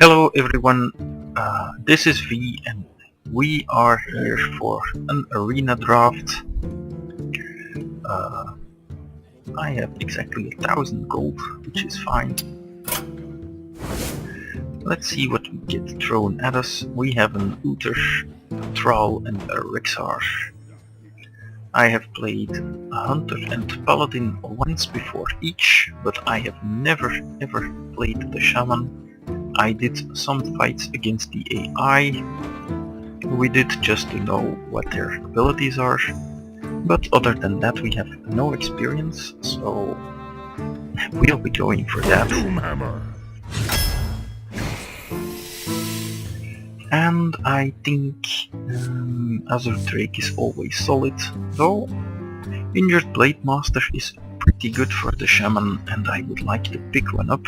Hello everyone, this is V and we are here for an arena draft. Uh, I have exactly 1000 gold, which is fine. Let's see what we get thrown at us. We have an Uther, a Thrall and a Rexar. I have played a Hunter and Paladin once before each, but I have never ever played the Shaman. I did some fights against the AI. We did just to know what their abilities are, but other than that we have no experience, so we'll be going for that. And I think Azure Drake is always solid, though Injured Blade Master is pretty good for the Shaman and I would like to pick one up.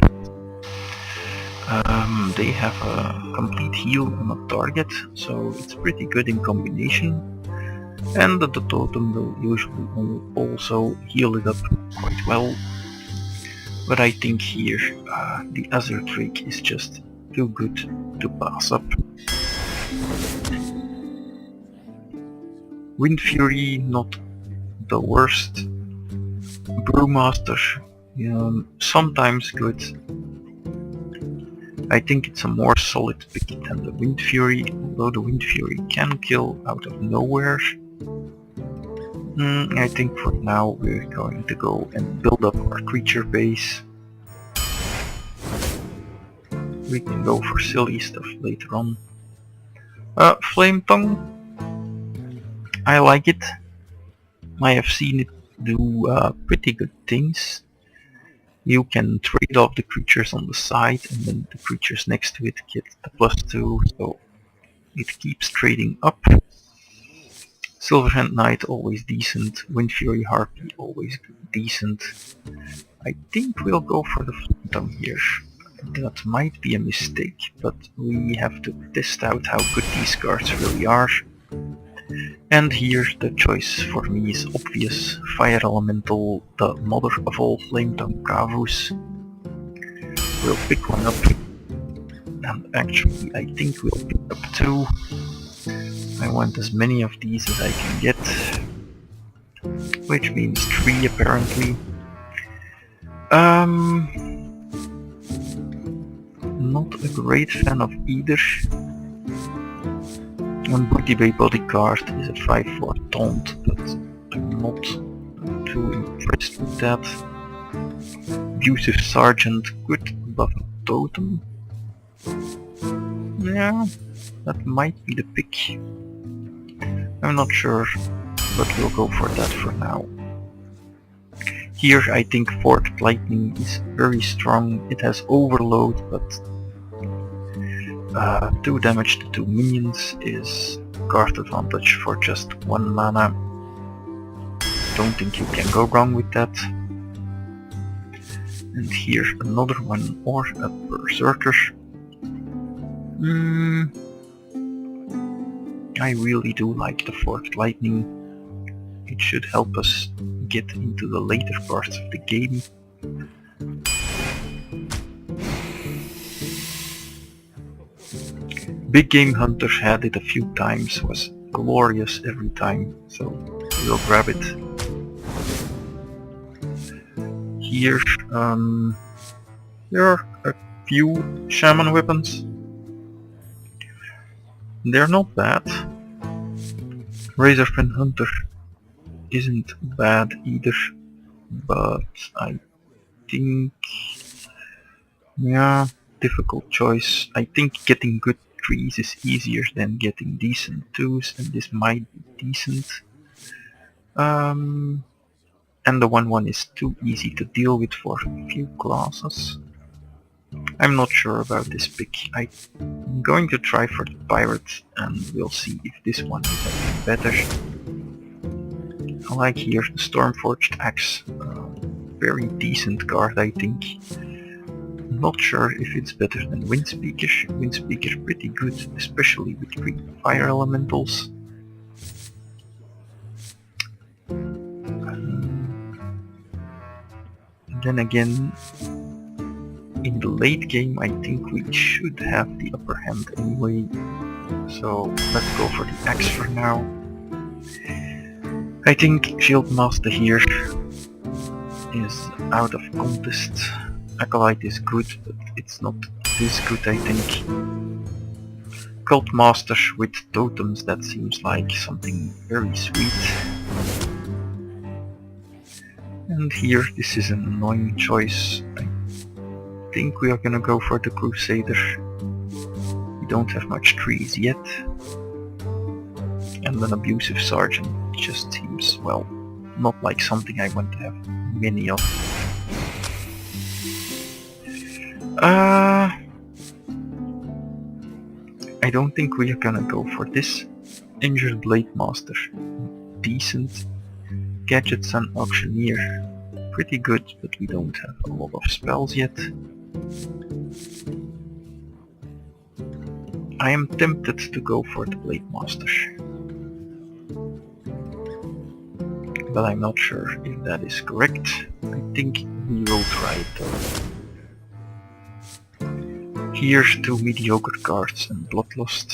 They have a complete heal on a target, so it's pretty good in combination. And the totem will usually also heal it up quite well. But I think here the Azure Drake is just too good to pass up. Wind Fury, not the worst. Brewmaster, sometimes good. I think it's a more solid pick than the Wind Fury, although the Wind Fury can kill out of nowhere. I think for now we're going to go and build up our creature base. We can go for silly stuff later on. Flame Tongue. I like it. I have seen it do pretty good things. You can trade off the creatures on the side and then the creatures next to it get the +2, so it keeps trading up. Silverhand Knight always decent, Wind Fury Harpy always decent. I think we'll go for the Flame Tongue here. That might be a mistake, but we have to test out how good these cards really are. And here the choice for me is obvious. Fire Elemental, the mother of all Flame Tongue Kavus. We'll pick one up. And actually I think we'll pick up two. I want as many of these as I can get. Which means 3 apparently. Not a great fan of either. One Booty Bay Bodyguard is a 5/4 taunt, but I'm not too impressed with that. Abusive Sergeant could buff a totem. Yeah, that might be the pick. I'm not sure, but we'll go for that for now. Here I think Forked Lightning is very strong. It has Overload, but 2 damage to 2 minions is card advantage for just 1 mana. Don't think you can go wrong with that. And here another one, or a Berserker. I really do like the Forked Lightning. It should help us get into the later parts of the game. Big Game Hunter had it a few times, was glorious every time, so we'll grab it. Here there are a few Shaman weapons. They're not bad. Razorfen Hunter isn't bad either, but I think, yeah, difficult choice. I think getting good 3s is easier than getting decent 2s, and this might be decent. And the 1/1 is too easy to deal with for a few classes. I'm not sure about this pick. I'm going to try for the Pirate and we'll see if this one is better. I like here the Stormforged Axe. Very decent card, I think. Not sure if it's better than Windspeaker. Windspeaker pretty good, especially with 3 fire elementals. Then again, in the late game I think we should have the upper hand anyway. So let's go for the axe for now. I think Shield Master here is out of contest. Acolyte is good, but it's not this good I think. Cult Masters with totems, that seems like something very sweet. And here, this is an annoying choice. I think we are gonna go for the Crusader. We don't have much trees yet. And an Abusive Sergeant just seems, well, not like something I want to have many of. I don't think we are gonna go for this. Injured Blade Master. Decent. Gadgets and Auctioneer. Pretty good, but we don't have a lot of spells yet. I am tempted to go for the Blade Master. But I'm not sure if that is correct. I think we will try it though. Here's two mediocre cards and Bloodlust.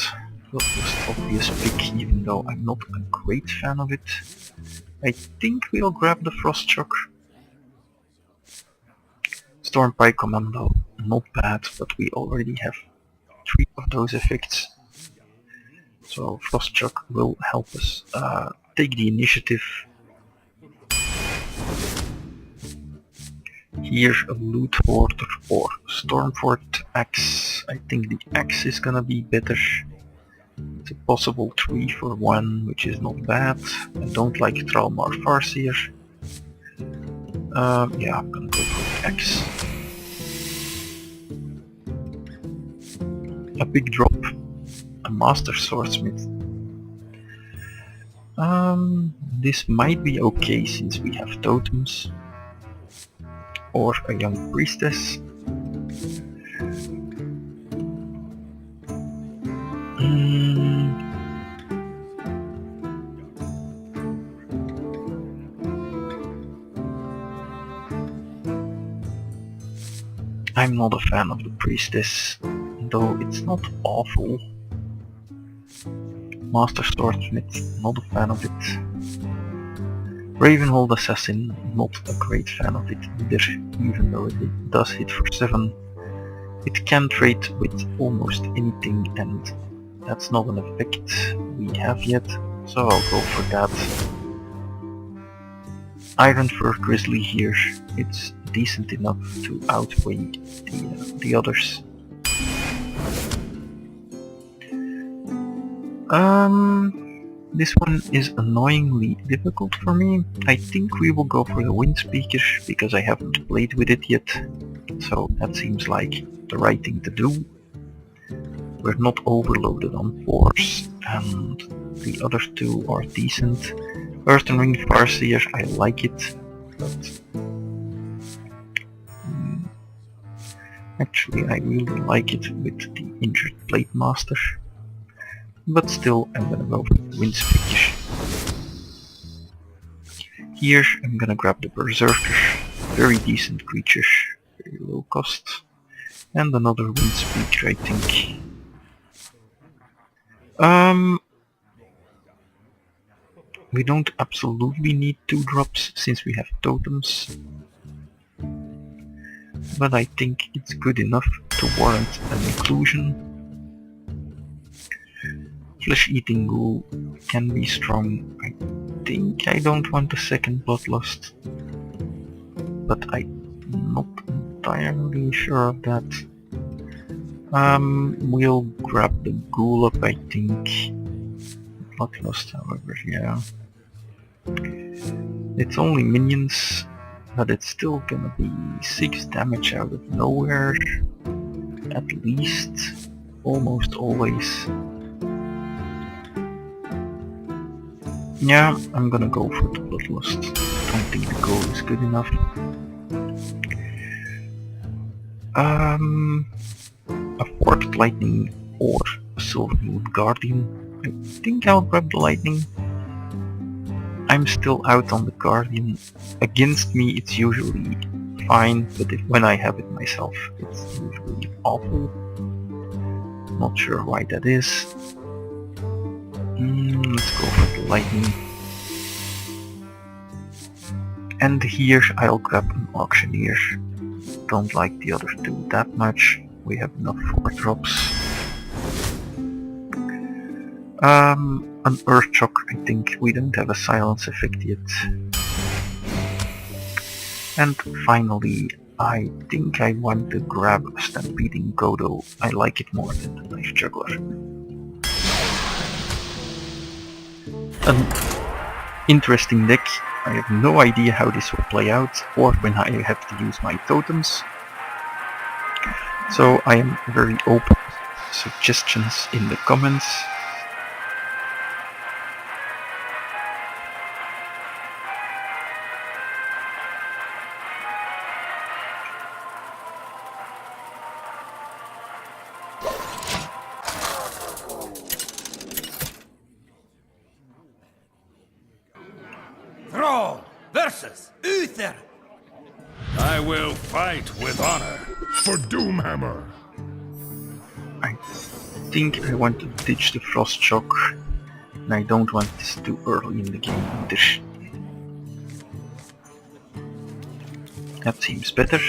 Bloodlust obvious pick, even though I'm not a great fan of it. I think we'll grab the Frost Shock. Stormpike Commando, not bad, but we already have 3 of those effects. So Frost Shock will help us take the initiative. Here a Loot Hoarder or Stormfort Axe. I think the Axe is gonna be better. It's a possible 3 for 1, which is not bad. I don't like Tralmar Farseer. Yeah, I'm gonna go for the Axe. A big drop. A Master Swordsmith. This might be okay since we have totems. Or a Young Priestess. I'm not a fan of the Priestess, though it's not awful. Master Swordsmith, not a fan of it. Ravenhold Assassin, not a great fan of it either, even though it does hit for 7. It can trade with almost anything and that's not an effect we have yet, so I'll go for that. Iron Fur Grizzly here, it's decent enough to outweigh the others. This one is annoyingly difficult for me. I think we will go for the Windspeaker because I haven't played with it yet, so that seems like the right thing to do. We're not overloaded on force, and the other 2 are decent. Earthen Ring Farseer, I like it, but actually I really like it with the Injured Blade Master. But still, I'm gonna go for the Windspeaker. Here, I'm gonna grab the Berserker. Very decent creature, very low cost. And another Windspeaker, I think. We don't absolutely need 2 drops since we have totems. But I think it's good enough to warrant an inclusion. Flesh-eating ghoul can be strong. I think I don't want a second Bloodlust, but I'm not entirely sure of that. We'll grab the ghoul up, I think. Bloodlust, however, yeah. It's only minions, but it's still gonna be 6 damage out of nowhere, at least, almost always. Yeah, I'm gonna go for the Bloodlust. I don't think the goal is good enough. A Forked Lightning or a Silverwood Guardian. I think I'll grab the Lightning. I'm still out on the Guardian. Against me it's usually fine, but when I have it myself, it's usually awful. Not sure why that is. Let's go for the lightning. And here I'll grab an auctioneer. Don't like the other two that much. We have enough 4-drops. An Earth Shock, I think. We don't have a silence effect yet. And finally, I think I want to grab a Stampeding Godo. I like it more than the Knife Juggler. An interesting deck. I have no idea how this will play out, or when I have to use my totems. So I am very open to suggestions in the comments. Thrall versus Uther. I will fight with honor for Doomhammer. I think I want to ditch the Frost Shock, and I don't want this too early in the game either. That seems better.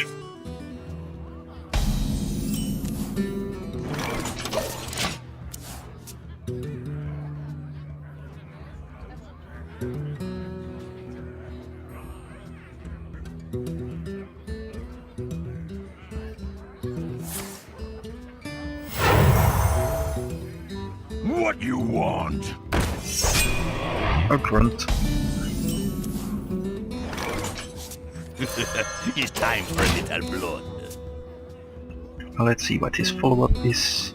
What you want? A grunt. It's time for a little blood. Let's see what his follow-up is.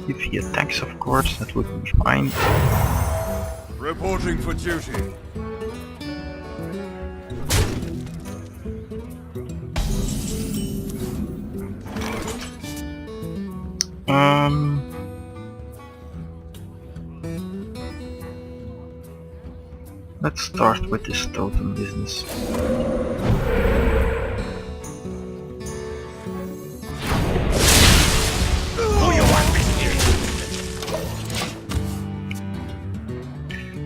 If he attacks, of course, that would be fine. Reporting for duty. Let's start with this totem business.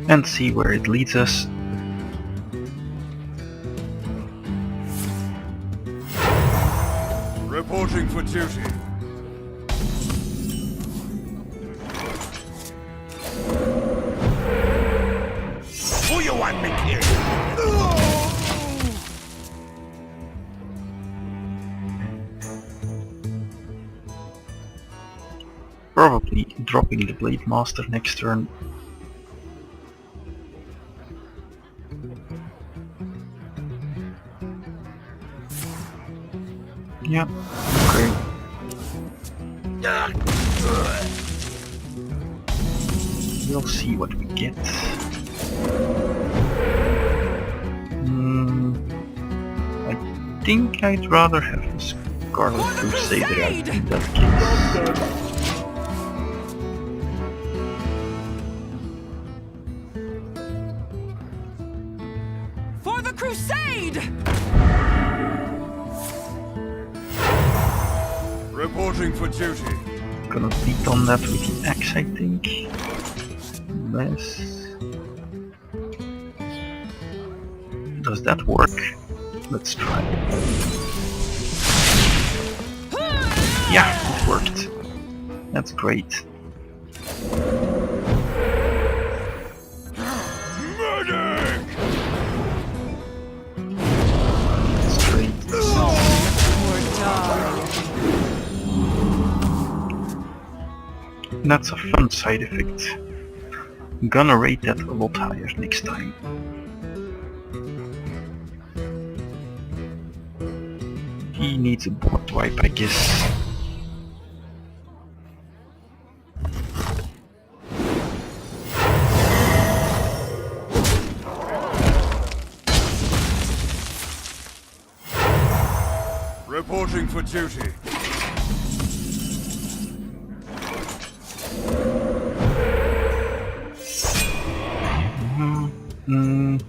And see where it leads us. Reporting for duty. Who you want me here? Probably dropping the Blade Master next turn. Yeah, okay. We'll see what we get. I think I'd rather have the Scarlet Crusader out in that case. For the Crusade! Reporting for duty. Gonna beat on that with the axe, I think. Unless... Does that work? Let's try. Yeah, it worked. That's great. Medic! Straight. Poor dog. That's a fun side effect. I'm gonna rate that a lot higher next time. He needs a board wipe, I guess. Reporting for duty. Mm,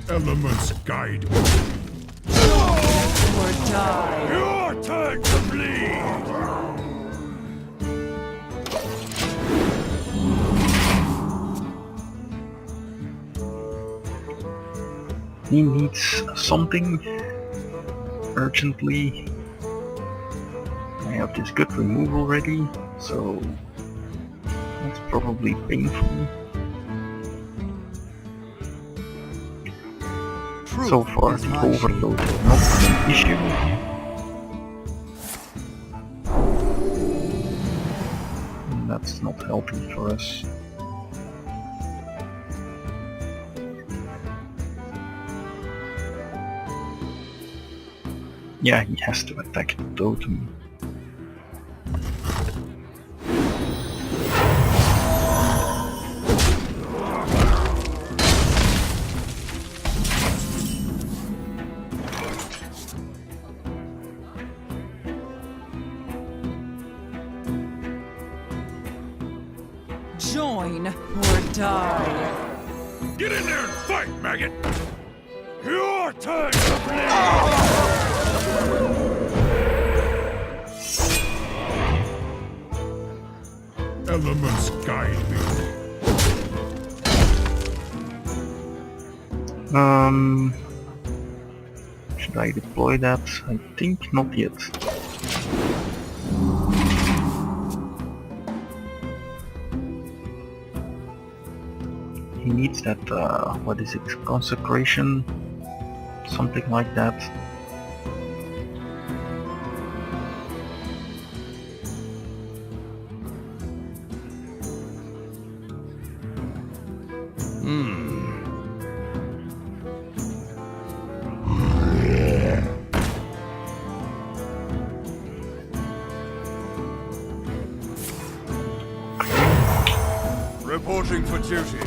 Elements guide me. Or die. Your turn to bleed! he needs something urgently. I have this good removal ready, so that's probably painful. So far, the overload has not been an issue. And that's not healthy for us. Yeah, he has to attack the totem. Join or die. Get in there and fight, maggot! Your turn to bleed! Elements guide me. Should I deploy that? I think not yet. He needs that, what is it, consecration? Something like that. Reporting for duty.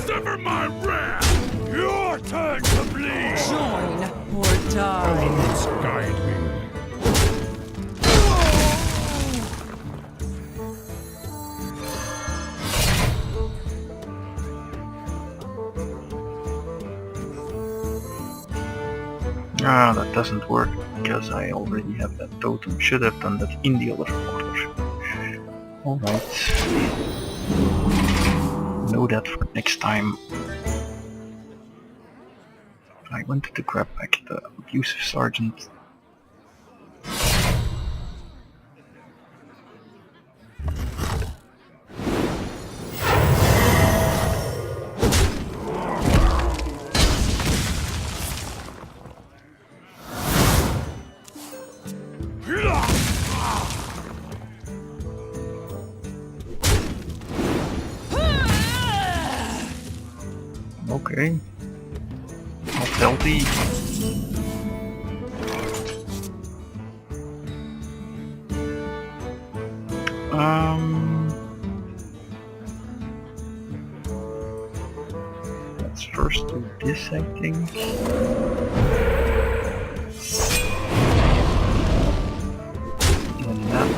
Sever my wrath! Your turn to bleed! Join or die. Elements guide me. Ah, that doesn't work because I already have that totem. Should have done that in the other order. Alright. Know that for next time. I wanted to grab back the abusive sergeant. Okay. Not healthy. Let's first do this, I think. And that.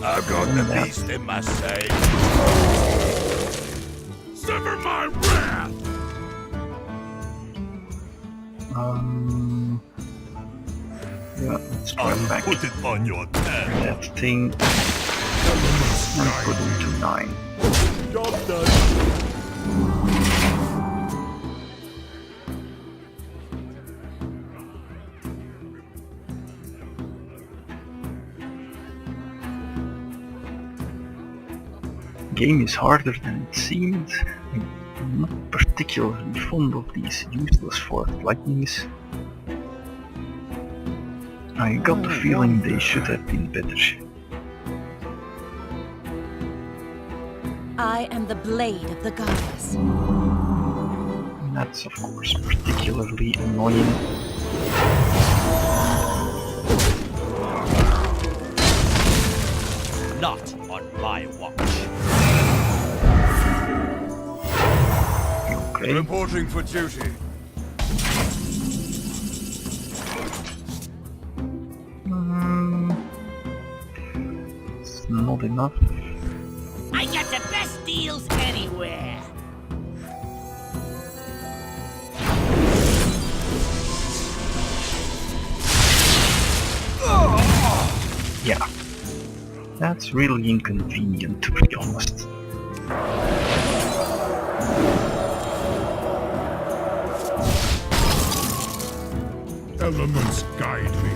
I've got And the that. beast in my sight. Sever my wrath! Yeah, let's grab I'll back put it on your tab. that thing and put it to 9. Job done. Game is harder than it seemed. I'm not particularly fond of these useless forward lightnings. I got the feeling they should have been better. I am the blade of the goddess. And that's of course particularly annoying. Not on my watch. Okay. Reporting for duty. It's not enough. I got the best deals anywhere. Yeah. That's really inconvenient, to be honest. Elements guide me.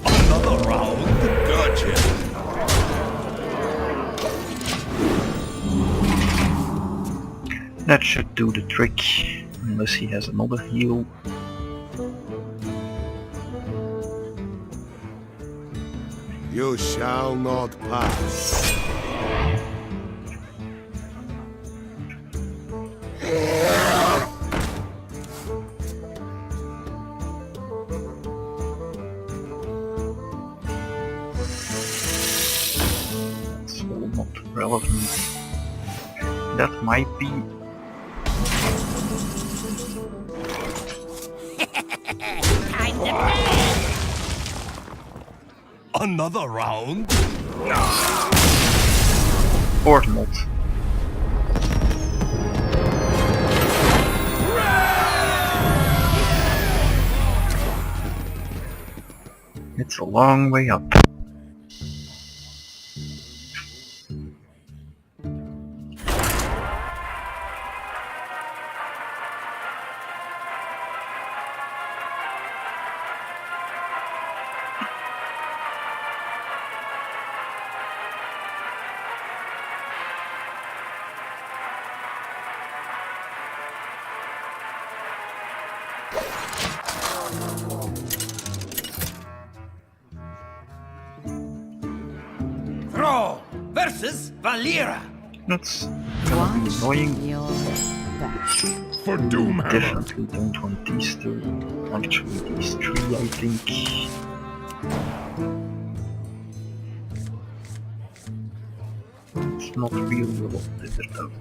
Another round? Gotcha. That should do the trick, unless he has another heal. You shall not pass. That's all not relevant. That might be. Time to play. Another round? Or not. It's a long way up. Thrall versus Valera. That's gonna be annoying. Your back. For Doomhammer. Definitely don't want these two. Actually, these three, I think. It's not really a lot better though.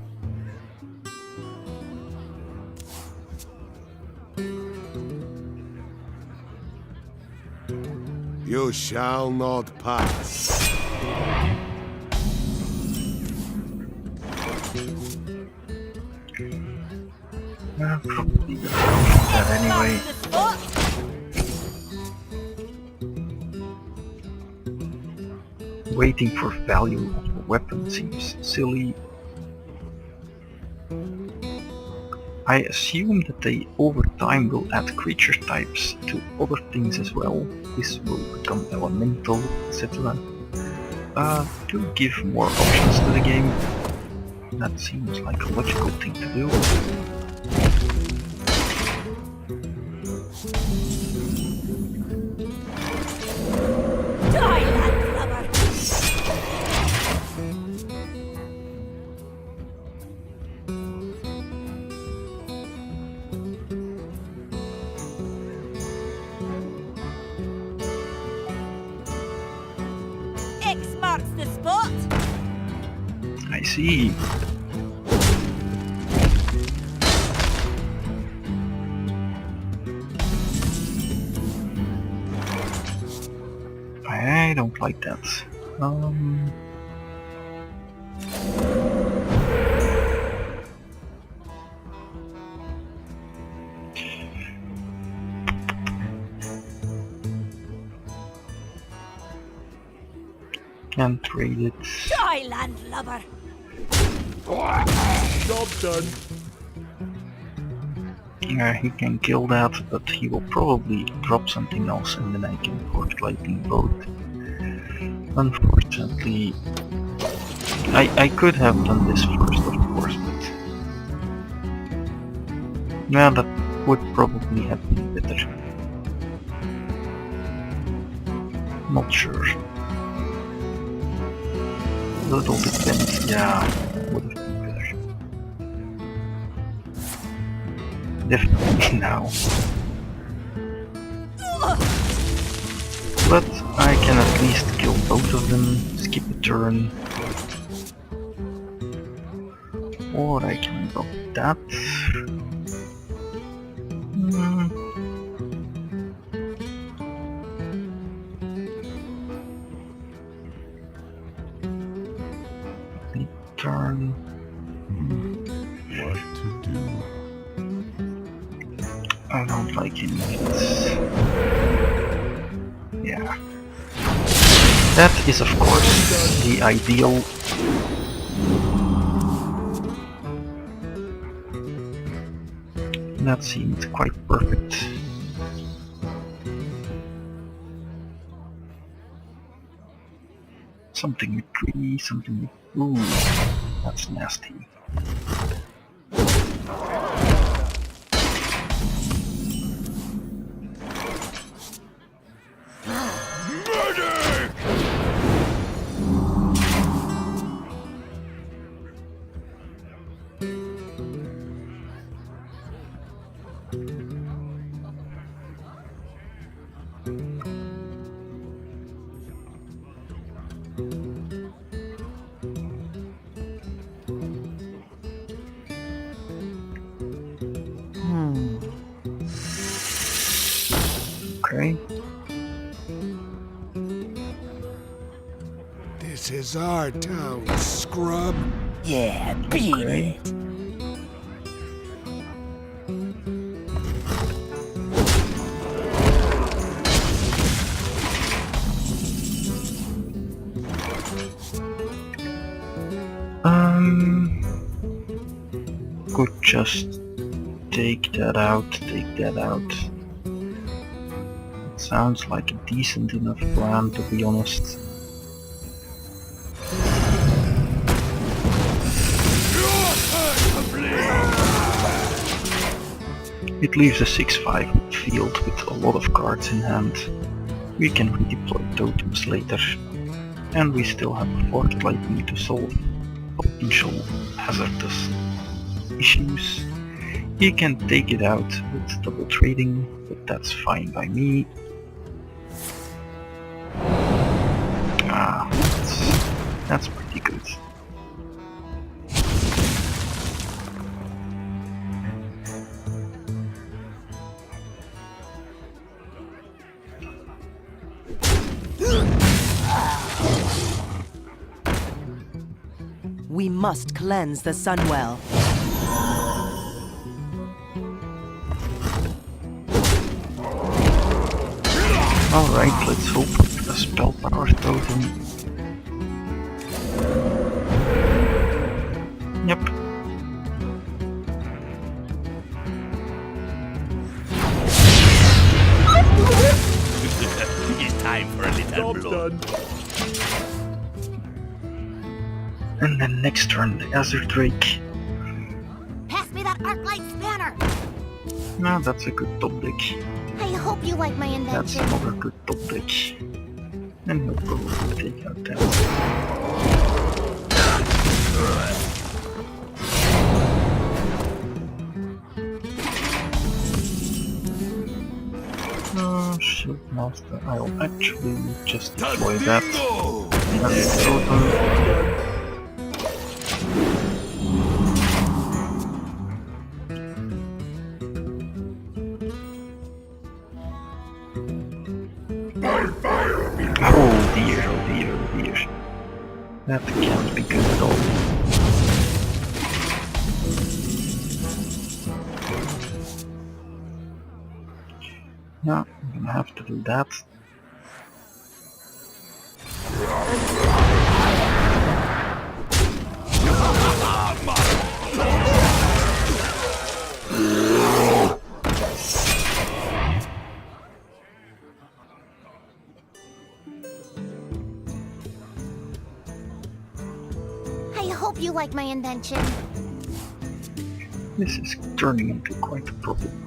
You shall not pass. Probably gonna go for that anyway. The spot. Waiting for value of the weapon seems silly. I assume that they over time will add creature types to other things as well. This will become elemental, etc. To give more options to the game. That seems like a logical thing to do. Die, landlubber. X marks the spot. I see. I don't like that. Can't trade it. Die, landlubber. Job done. He can kill that, but he will probably drop something else and then I can force lightning bolt. Unfortunately, I could have done this first, of course, but yeah, that would probably have been better. Not sure. Little bit, yeah, would have been better. Definitely now. But I can at least kill both of them, skip a turn. Or I can drop that. Hmm. Turn. What to do? I don't like any of this. Yeah. That is of course the ideal. That seemed quite perfect. Something with 3, something with... Ooh, that's nasty. Okay. This is our town, scrub. Yeah, beat Okay. it. Could just take that out, It sounds like a decent enough plan, to be honest. It leaves a 6-5 field with a lot of cards in hand. We can redeploy totems later. And we still have a Fort Lightning to solve potential hazardous issues. He can take it out with double trading, but that's fine by me. That's pretty good. We must cleanse the Sunwell. Alright, let's hope for a spell power totem. Yep. It's time for a little blood. And then next turn, the Azure Drake. Pass me that Arclight Spanner! Now that's a good top deck. I hope you like my That's invention. another good top deck. And he'll probably take out that. Shield Master, I'll actually just deploy that. And totem. Oh dear, oh dear, oh dear. That can't be good at all. Yeah, I'm gonna have to do that. I hope you like my invention. This is turning into quite a problem.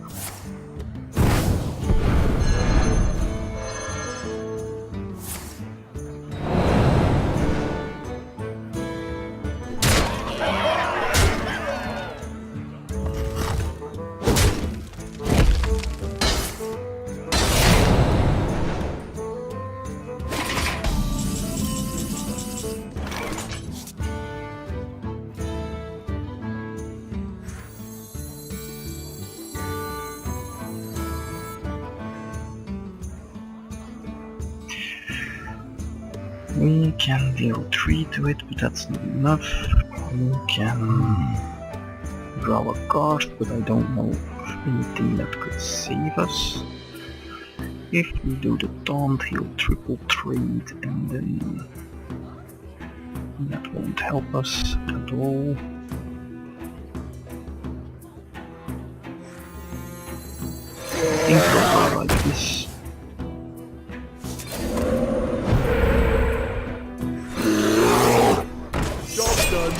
We can deal 3 to it, but that's not enough. We can draw a card, but I don't know of anything that could save us. If we do the taunt, he'll triple trade, and then that won't help us at all. I think we'll go like this. Job done.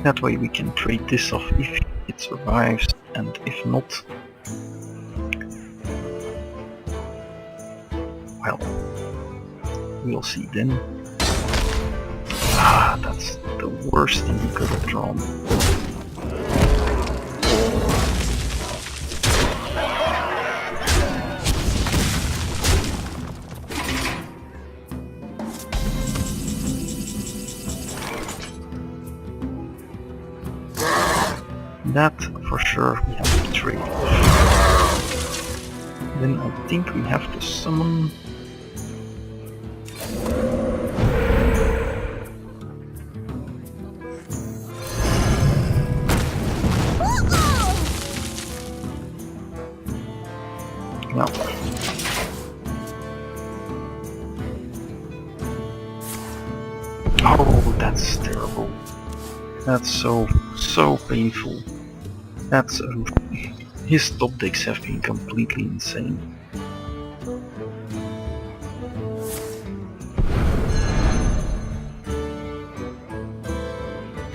That way we can trade this off if it survives, and if not, well, we'll see then. Ah, that's the worst thing we could have drawn. That, for sure, we have to trade. Then I think we have to summon. No. Oh, that's terrible. That's so painful. That's his top decks have been completely insane.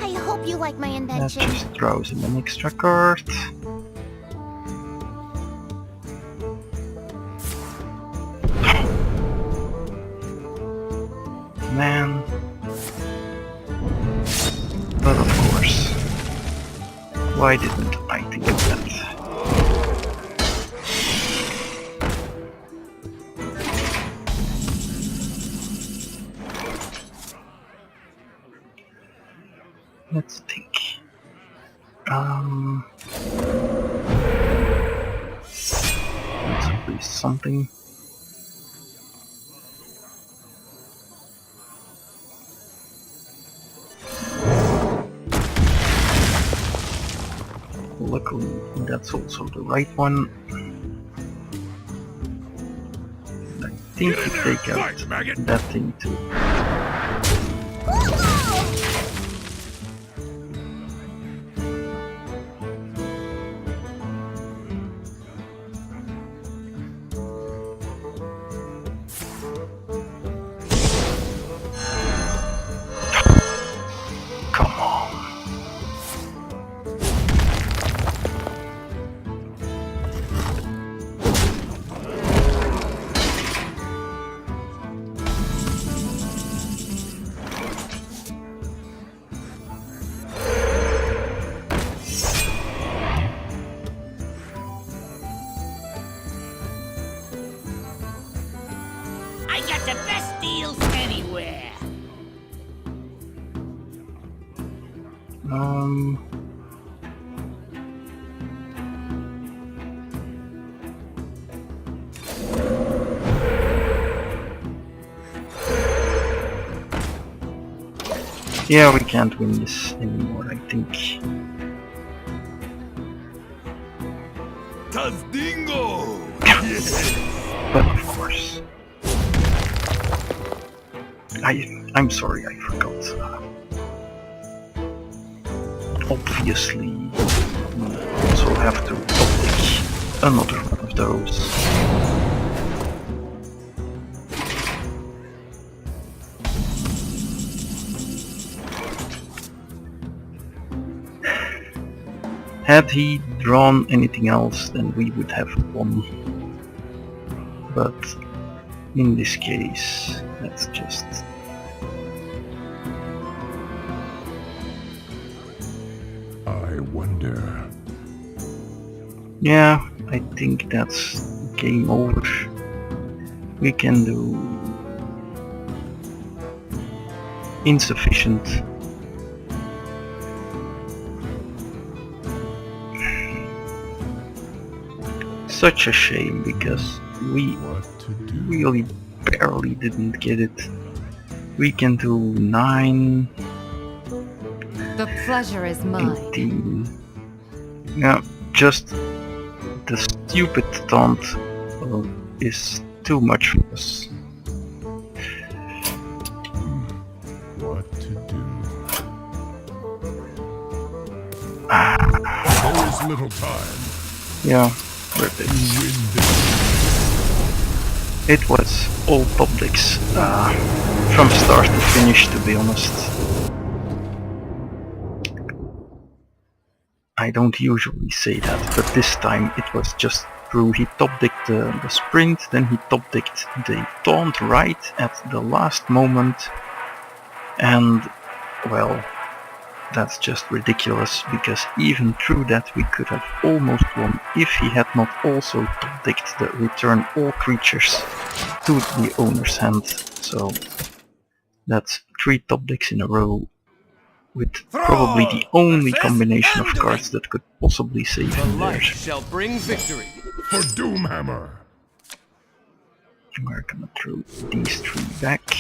I hope you like my That invention. just throws him an extra card. Man. But of course. Why didn't I think of that? Let's think. Let's at least something. Luckily, that's also the right one. I think we take out that thing too. Come on. I got the best deals anywhere. Yeah, we can't win this anymore, I think. Tazdingo! But of course. I'm sorry, I forgot. Obviously, we also have to pick another one of those. Had he drawn anything else, then we would have won. But in this case, that's just... I wonder. Yeah, I think that's game over. We can do insufficient. Such a shame, because we What to do? really barely didn't get it. We can do 9, The pleasure is mine. 18. Yeah, just the stupid taunt is too much for us. What to do? Ah, There is little time. yeah, we're dead. Win this. It was all top decks from start to finish, to be honest. I don't usually say that, but this time it was just true. He top decked the sprint, then he top decked the taunt right at the last moment, and well, that's just ridiculous, because even through that we could have almost won if he had not also top decked the return all creatures to the owner's hand. So that's 3 top decks in a row with probably the only combination of cards that could possibly save him there. Shall bring victory. For Doomhammer. We're gonna throw these 3 back.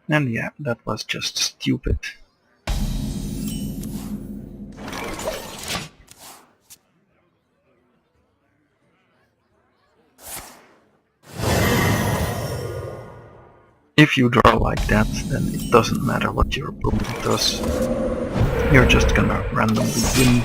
And yeah, that was just stupid. If you draw like that, then it doesn't matter what your opponent does. You're just gonna randomly win.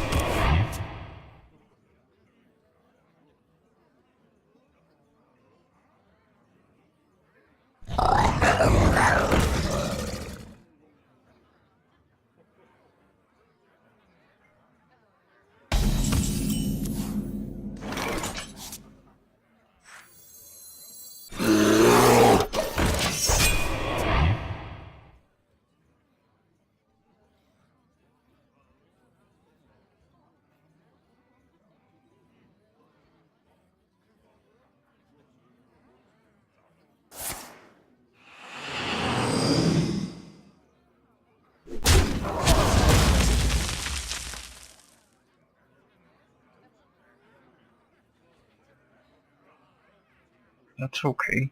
That's okay.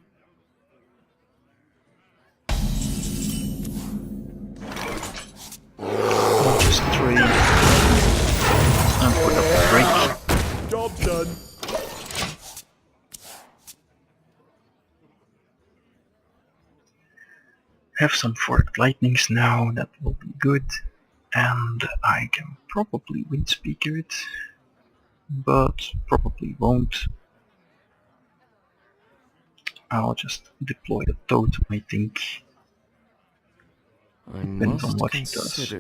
I'll just trade and put up a break. Job done. Have some forked lightnings now, that will be good. And I can probably wind speaker it, but probably won't. I'll just deploy the totem, I think. Depends on what he does.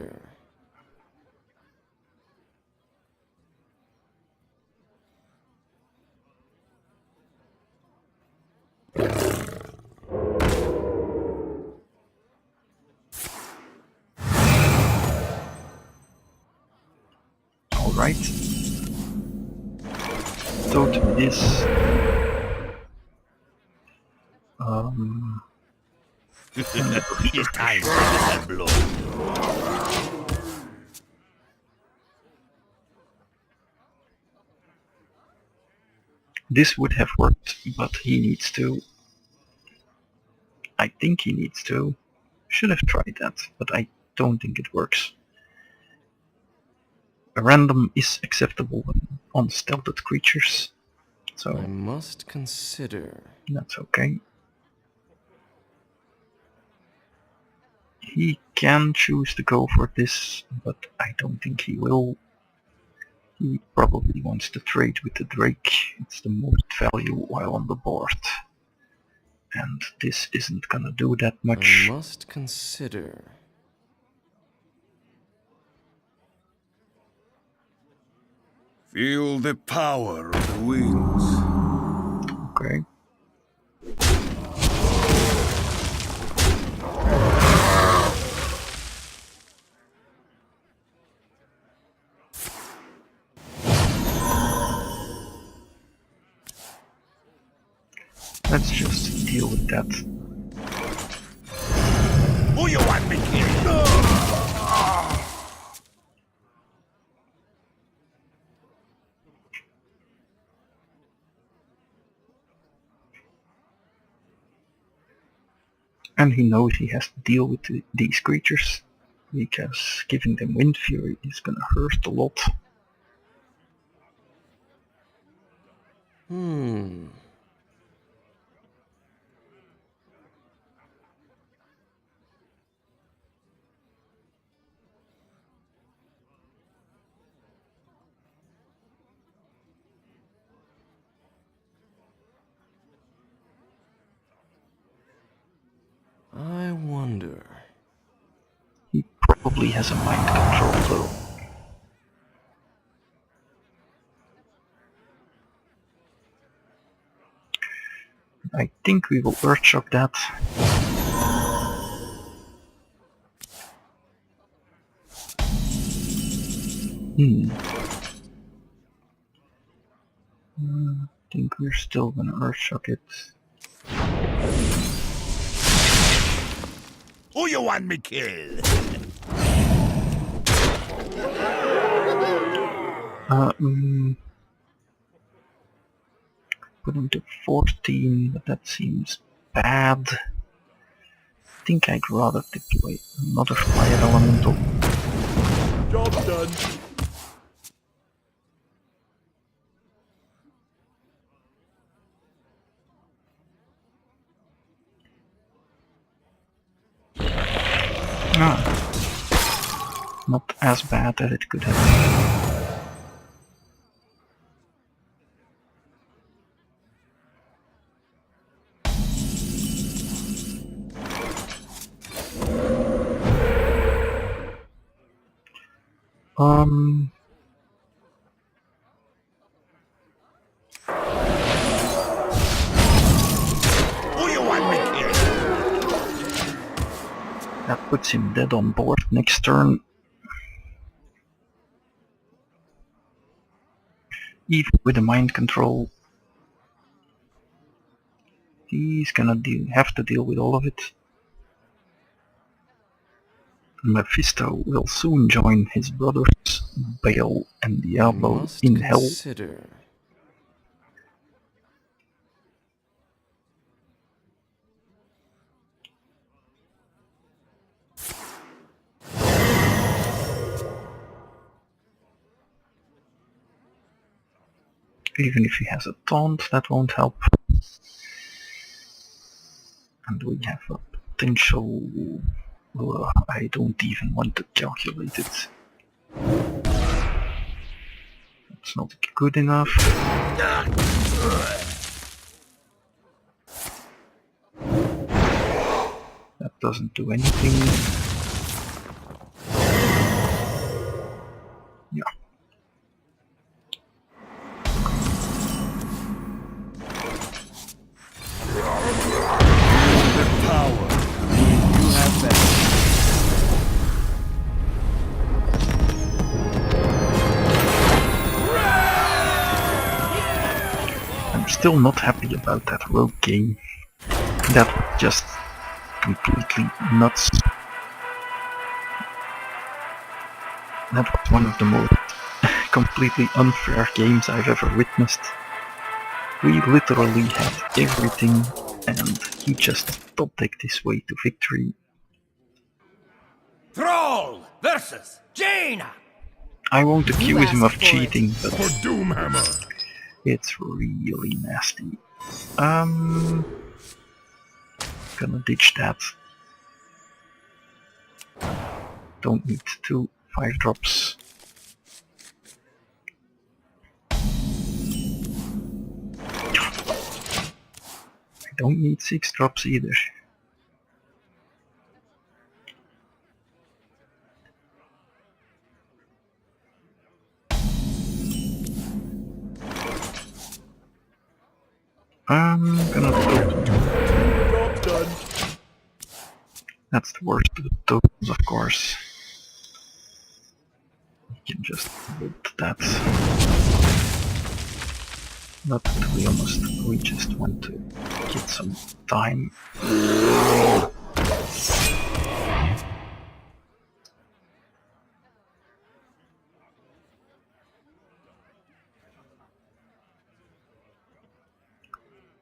Alright. Totem is... It is time to get the blow. This would have worked, but he needs to. I think he needs to. Should have tried that, but I don't think it works. A random is acceptable on stealthed creatures, so I must consider. that's okay. He can choose to go for this, but I don't think he will. He probably wants to trade with the Drake. It's the most value while on the board. And this isn't gonna do that much. I must consider. Feel the power of the winds. Okay. Let's just deal with that. Who you want me killed? And he knows he has to deal with these creatures, because giving them Wind Fury is gonna hurt a lot. I wonder. He probably has a mind control though. I think we will Earthshock that. I think we're still gonna Earthshock it. Who you want me killed? Put him to 14, but that seems bad. I think I'd rather deploy another Fire Elemental. Job done. Not as bad as it could have been. Who you want me killed? That puts him dead on board next turn. Even with the mind control, he's gonna have to deal with all of it. Mephisto will soon join his brothers, Baal and Diablo, Must in hell. consider. Even if he has a taunt, that won't help. And we have a potential... I don't even want to calculate it. That's not good enough. That doesn't do anything. Yeah. Power. You have that. I'm still not happy about that rogue game. That was just completely nuts. That was one of the most completely unfair games I've ever witnessed. We literally had everything and he just top-decked his way to victory. Troll versus Jaina. I won't accuse him of asked for it. cheating, but For Doomhammer. it's really nasty. Gonna ditch that. Don't need 2 5-drops. I don't need 6 drops either. I'm gonna go. Job done. That's the worst of the tokens, of course. You can just hold that. But to be honest, we just want to get some time.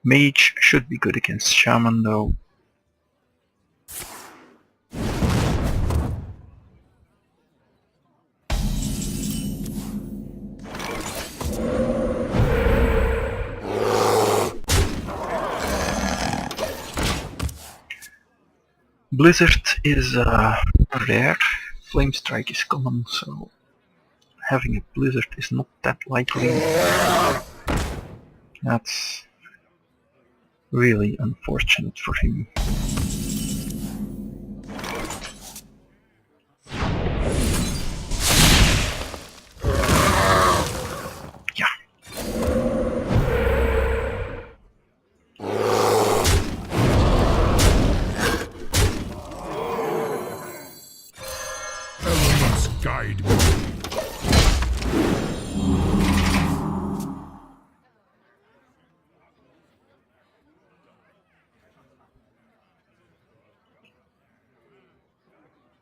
Mage should be good against Shaman though. Blizzard is rare, Flame Strike is common, so having a Blizzard is not that likely. That's really unfortunate for him. Yeah. Elements guide me.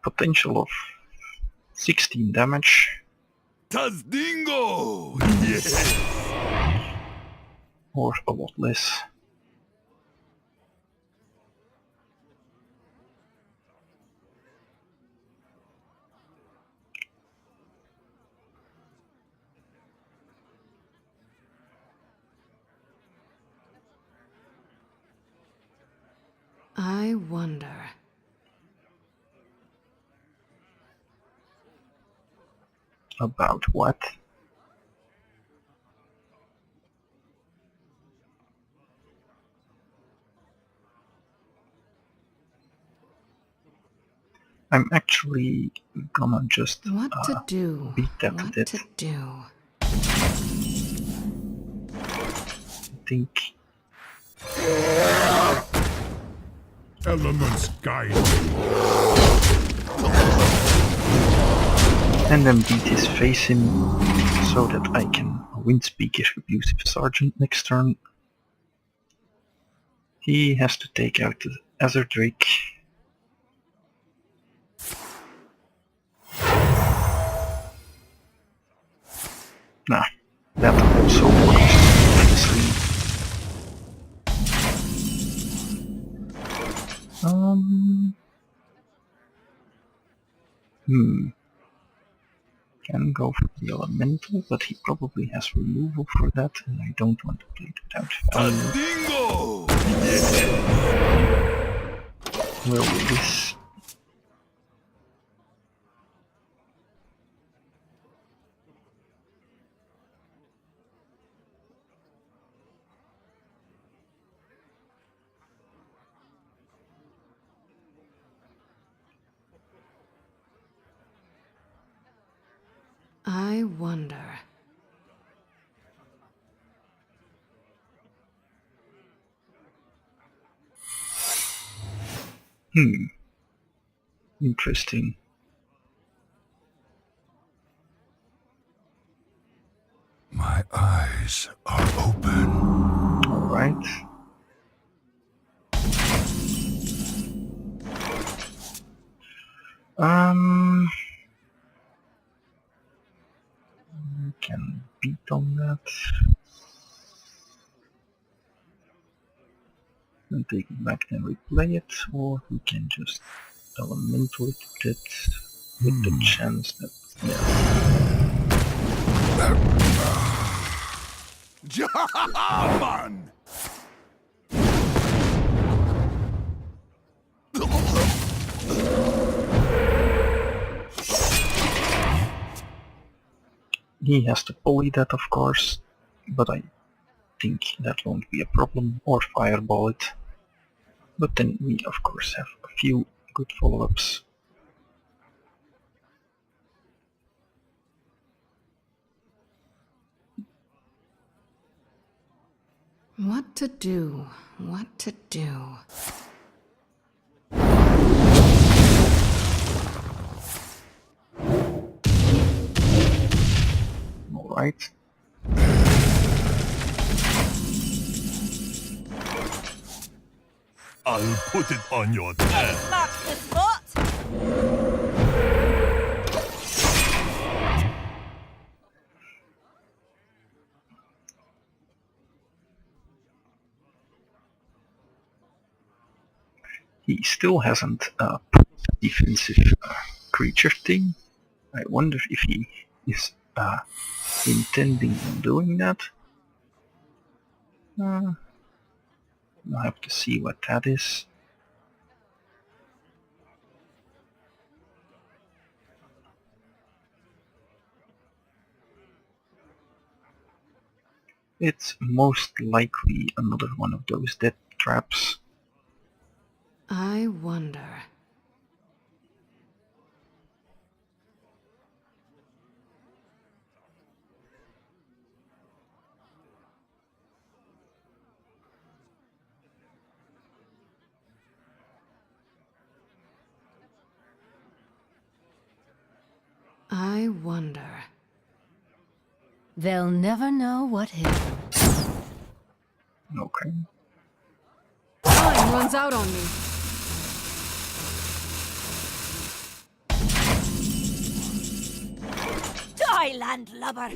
Potential of 16 damage, Tazdingo! Yes! or a lot less. I wonder. About what? I'm actually gonna just What to do? beat that to What death. to do? I think Elements guide me. and then beat his face in so that I can Windspeaker Abusive Sergeant next turn. He has to take out the Azure Drake. Nah, that also works nicely. Can go for the Elemental, but he probably has removal for that, and I don't want to play it without value. Tazdingo! Will this... I wonder. Interesting. My eyes are open. Alright. We can beat on that. And take it back and replay it, or we can just elemental it with the chance that, Shaman! he has to poly that of course, but I think that won't be a problem, or fireball it. But then we of course have a few good follow-ups. What to do? What to do? Alright. I'll put it on your tab. Mark the spot! He still hasn't put a defensive creature thing. I wonder if he is intending on doing that. I'll have to see what that is. It's most likely another one of those death traps. I wonder. I wonder. They'll never know what hit them. Okay. Time runs out on me. Die, landlubber!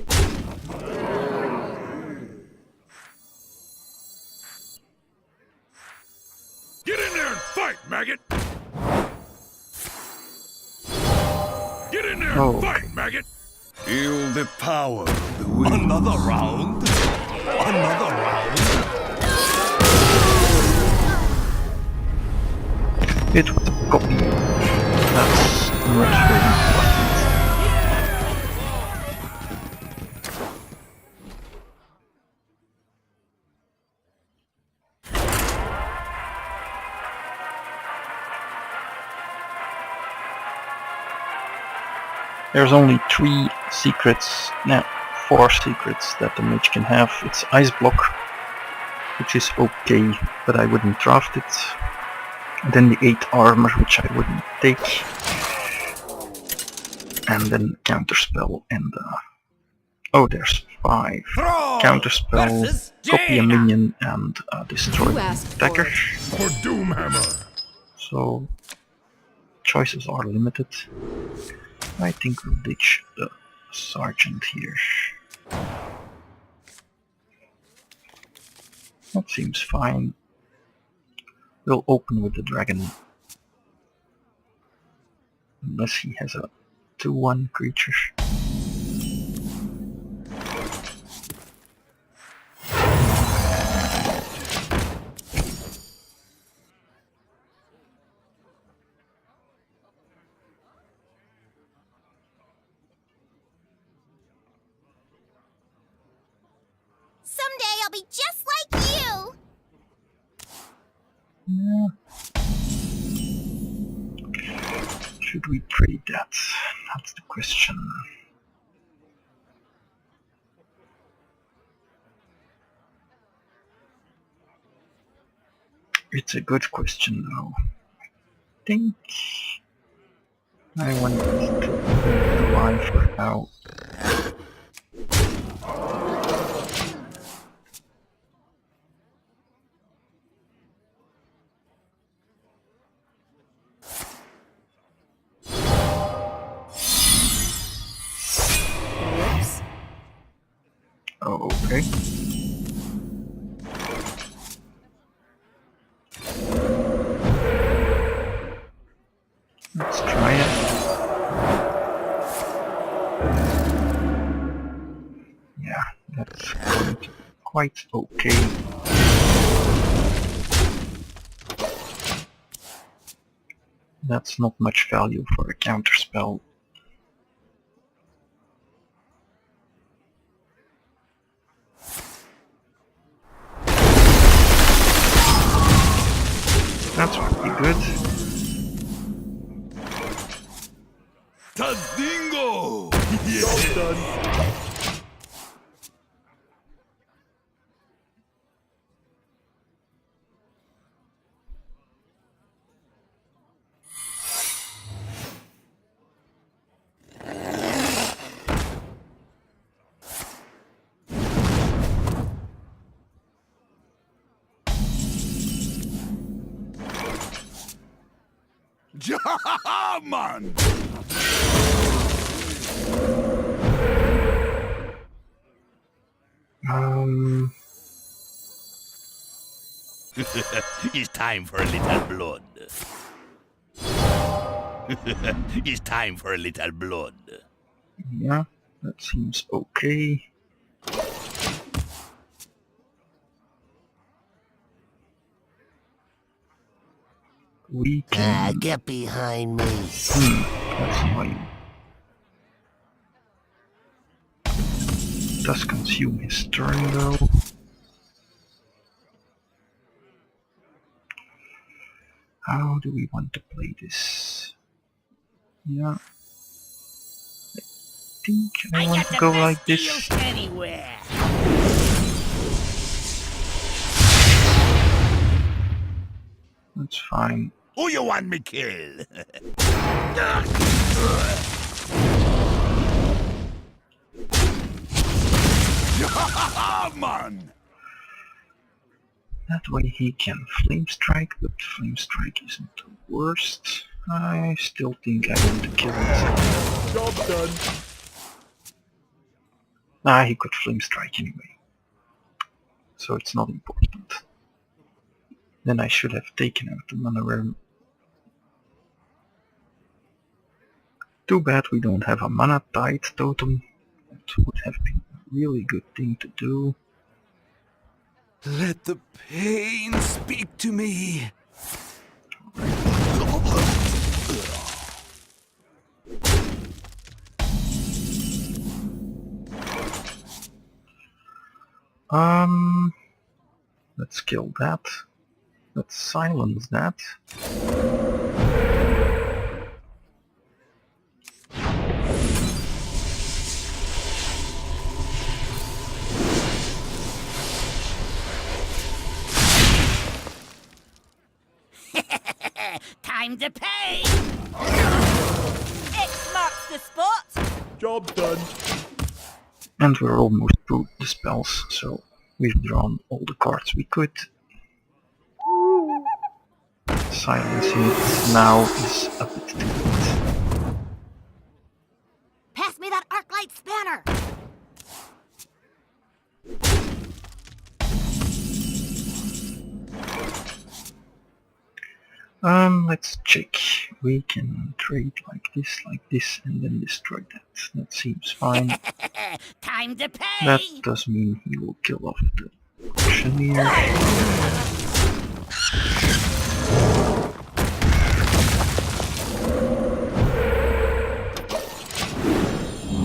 Get in there and fight, maggot! Get in there and Oh, fight, okay. maggot! Feel the power of the wind. Another round? Another round? It was a copy. That's not very important. There's only 3 secrets, no, 4 secrets that the mage can have. It's Ice Block, which is okay, but I wouldn't draft it. And then the 8 Armor, which I wouldn't take. And then Counterspell and oh, there's 5. Counterspell, copy a minion, and destroy You the asked for attacker. it. For Doomhammer! So choices are limited. I think we'll ditch the sergeant here. That seems fine. We'll open with the dragon. Unless he has a 2/1 creature. Someday I'll be just like you! Yeah. Should we trade that? That's the question. It's a good question though. I think I want to leave the line for now. Whoops. Oh, okay. Let's try it. Yeah, that's quite okay. That's not much value for a counterspell. That's pretty good. Tadingo! Yes! ha, man! It's time for a little blood. It's time for a little blood. Yeah, that seems okay. We can... Get behind me. that's annoying. Does consume his turn though. How do we want to play this? Yeah. I think I want to go like this. Anywhere. That's fine. Who you want me kill? Ha, man! That way he can flame strike, but flame strike isn't the worst. I still think I want to kill him. Job done. Ah, he could flame strike anyway. So it's not important. Then I should have taken out the mana realm. Too bad we don't have a mana tide totem. That would have been a really good thing to do. Let the pain speak to me. Let's kill that. Let's silence that. Time to pay! X marks the spot! Job done. And we're almost through the spells, so we've drawn all the cards we could. Silencing it now is a bit too late. Pass me that arc light spanner! Let's check. We can trade like this, and then destroy that. That seems fine. Time to pay! That does mean he will kill off the auctioneer.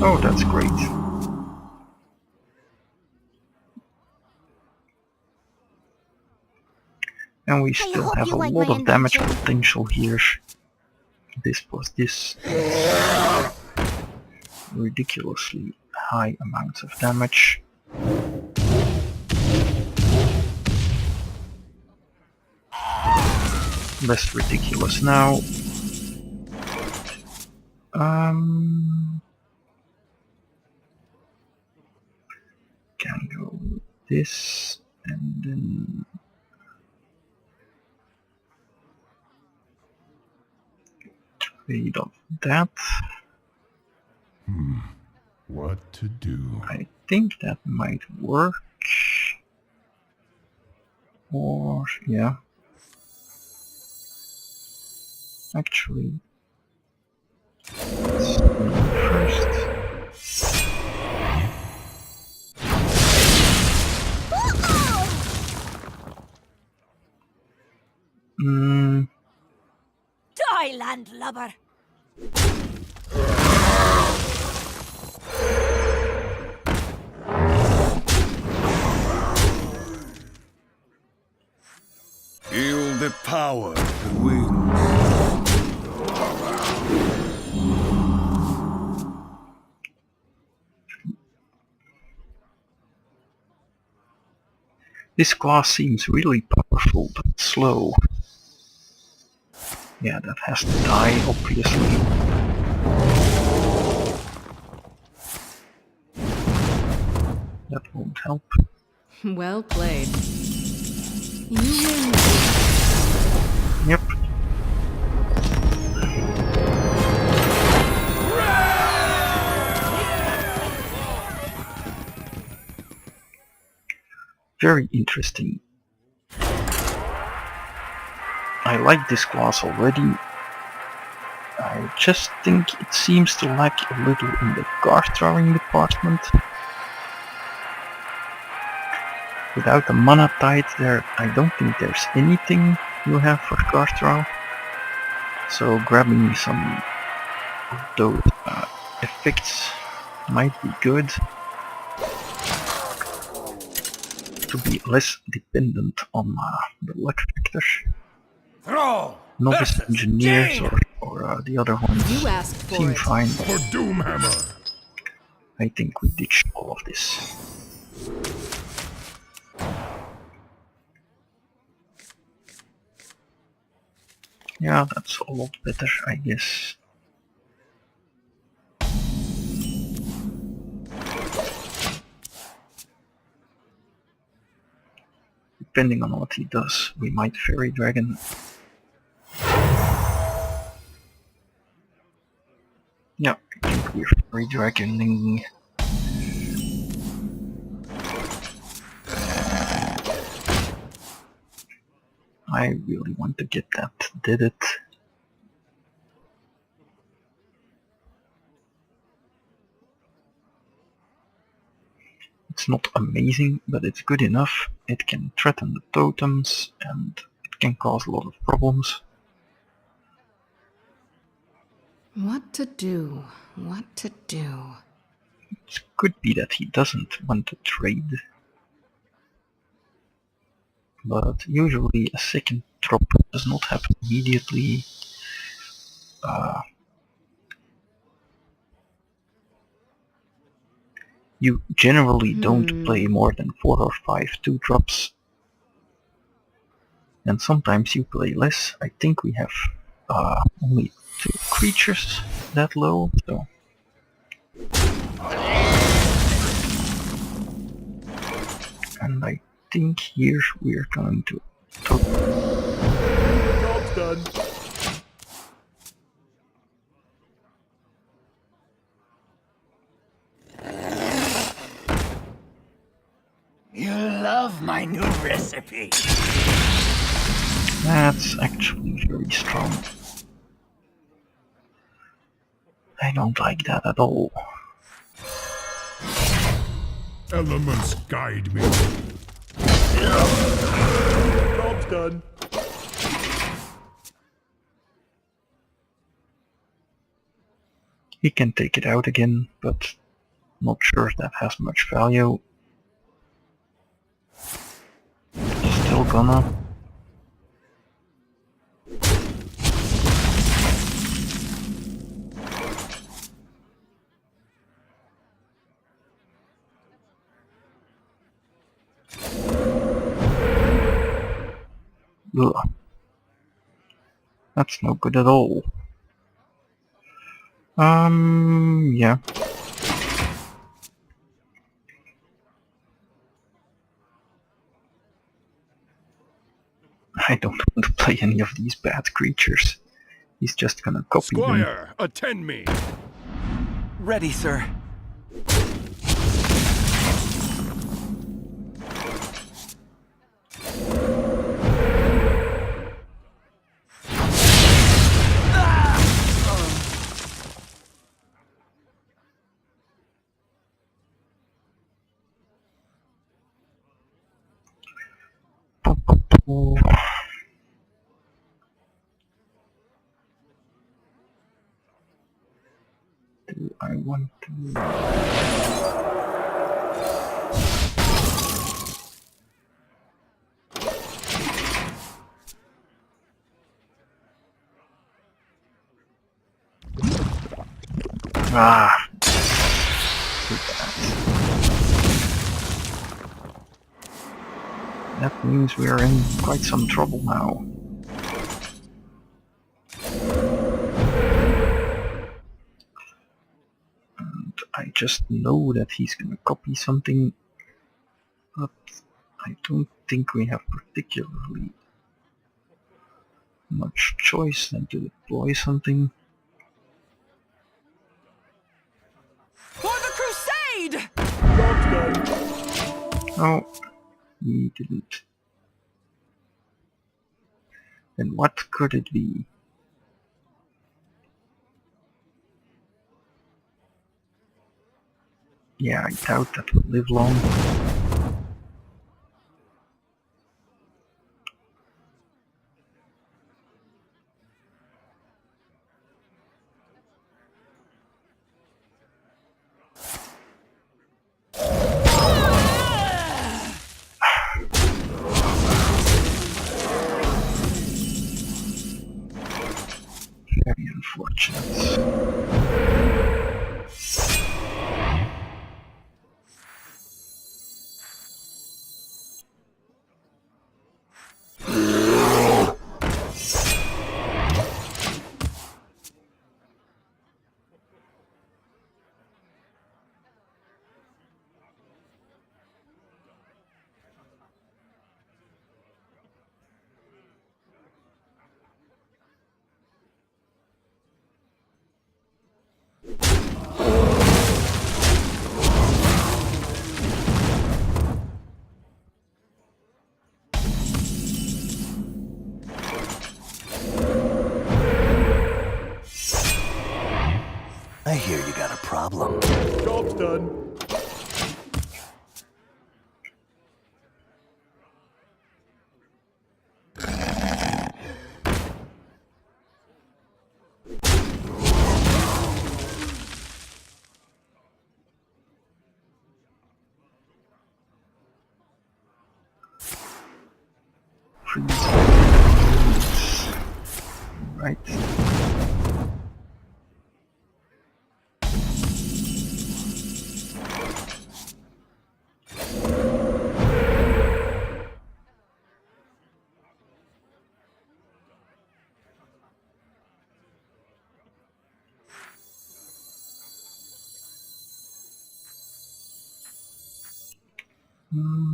Oh, that's great. And we still hope have you a like lot my of damage invention. potential here. This plus this. Ridiculously high amounts of damage. Less ridiculous now. Can go with this and then trade off that. What to do? I think that might work. Or yeah. Actually, let's do it first. Die, landlubber! Feel the power of the wind. This class seems really powerful but slow. Yeah, that has to die, obviously. That won't help. Well played. You win. Yep. Very interesting. I like this class already. I just think it seems to lack a little in the card drawing department. Without the mana tide there, I don't think there's anything you have for card draw. So grabbing some of those effects might be good to be less dependent on the luck factor. Throw! Novice Versus engineers Jane! or the other ones You asked for seem it. fine. For Doomhammer! I think we ditch all of this. Yeah, that's a lot better, I guess. Depending on what he does, we might Fairy Dragon. Yeah, I think we're Fairy Dragoning. I really want to get that. Did it? It's not amazing, but it's good enough. It can threaten the totems and it can cause a lot of problems. What to do? What to do? It could be that he doesn't want to trade. But usually a second drop does not happen immediately. You generally don't play more than 4 or 5 2-drops. And sometimes you play less. I think we have only 2 creatures that low, so... And I think here we're going to... Job's done. You love my new recipe. That's actually very strong. I don't like that at all. Elements guide me. Job's done. He can take it out again, but not sure if that has much value. Still gonna. Ugh. That's no good at all. Yeah. I don't want to play any of these bad creatures. He's just gonna copy them. Squire, attend me. Ready, sir. Do I want to... Ah! Too bad. That means we are in quite some trouble now. I just know that he's gonna copy something, but I don't think we have particularly much choice than to deploy something. For the crusade! Job's done. Oh, He didn't. Then what could it be? Yeah, I doubt that will live long. Very unfortunate. I hear you got a problem. Job's done. Freeze. Right.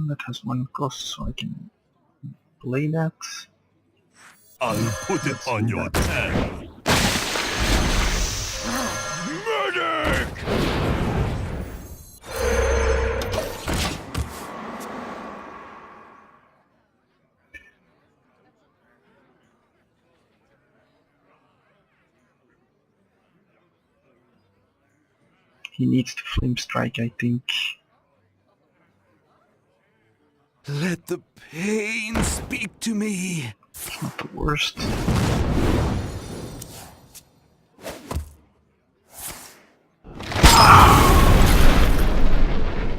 That has one cost, so I can play that. I'll put it Let's on do your that. tongue. Medic! He needs to flame strike, I think. Let the pain speak to me. It's not the worst.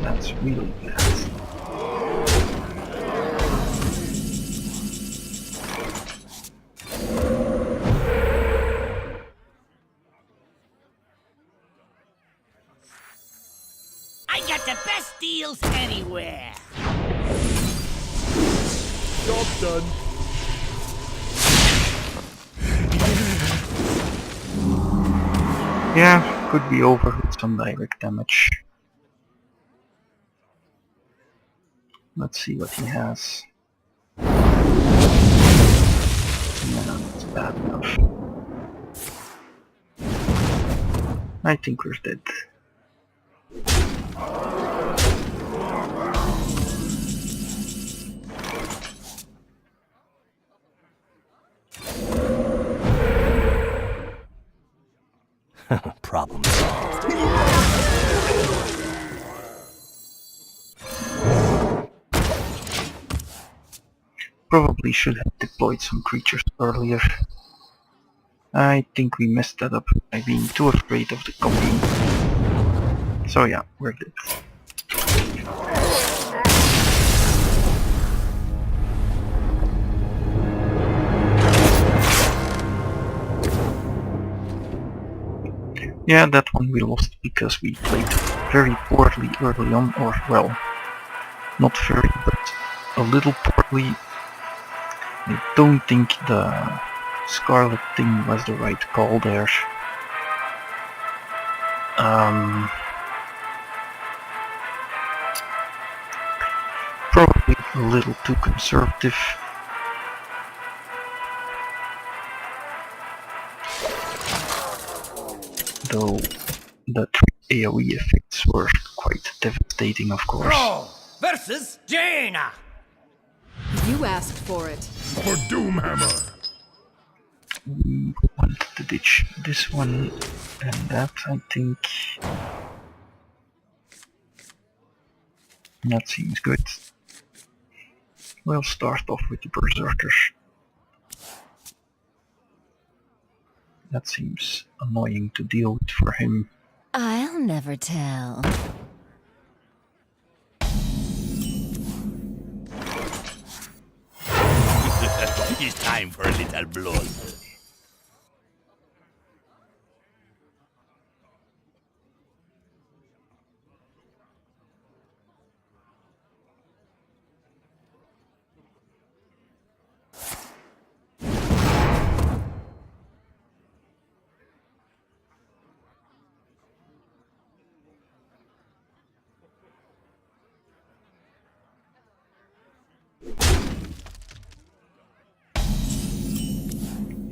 That's really bad. I got the best deals anywhere. Job's done. Yeah, could be over with some direct damage. Let's see what he has. Yeah, that's bad enough. I think we're dead. Problem solved. Probably should have deployed some creatures earlier. I think we messed that up by being too afraid of the copying. So yeah, we're dead. Yeah, that one we lost because we played very poorly early on, or well, not very, but a little poorly. I don't think the Scarlet thing was the right call there. Probably a little too conservative. Though the 3 AoE effects were quite devastating, of course. Pro versus Jaina. You asked for it. For Doomhammer! We want to ditch this one and that, I think. That seems good. We'll start off with the Berserkers. That seems annoying to deal with for him. I'll never tell. It's time for a little blood.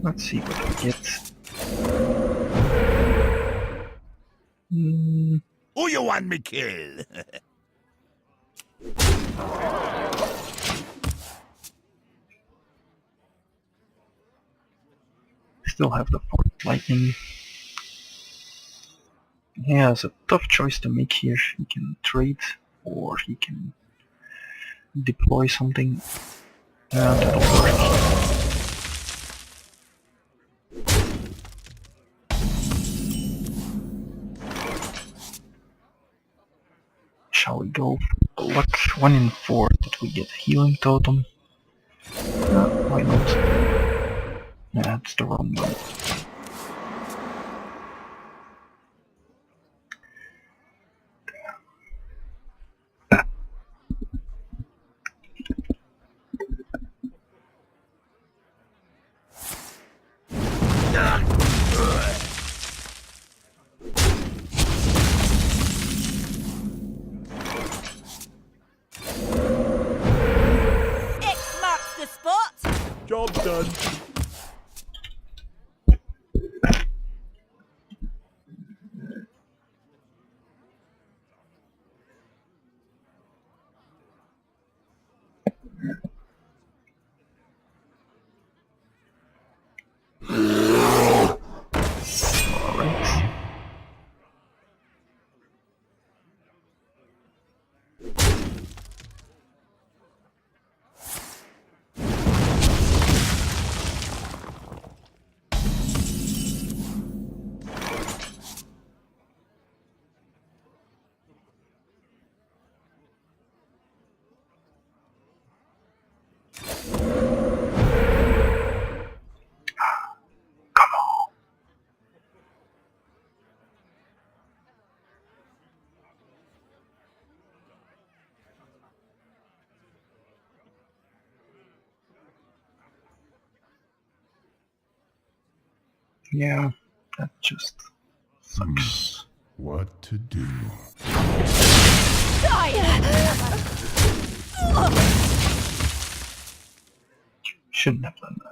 Let's see what we get. Who you want me kill? Still have the Forest Lightning. He has a tough choice to make here. He can trade, or he can deploy something. That'll work. Shall we go for luck? 1 in 4 that we get healing totem. Why not? That's the wrong one. X marks the spot. Job done. Alright. Yeah, that just sucks. What to do? Shouldn't have done that.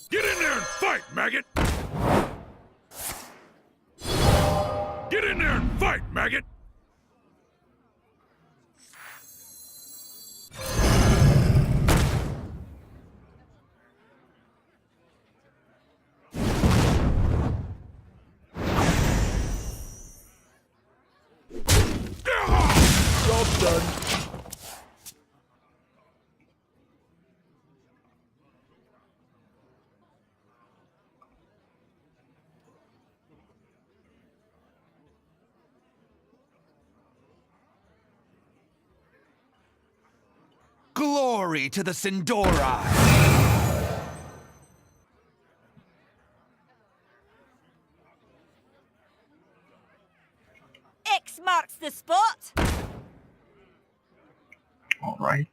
Get in there and fight, maggot! Get in there and fight, maggot! Job done. Glory to the Sindori! X marks the spot. Alright.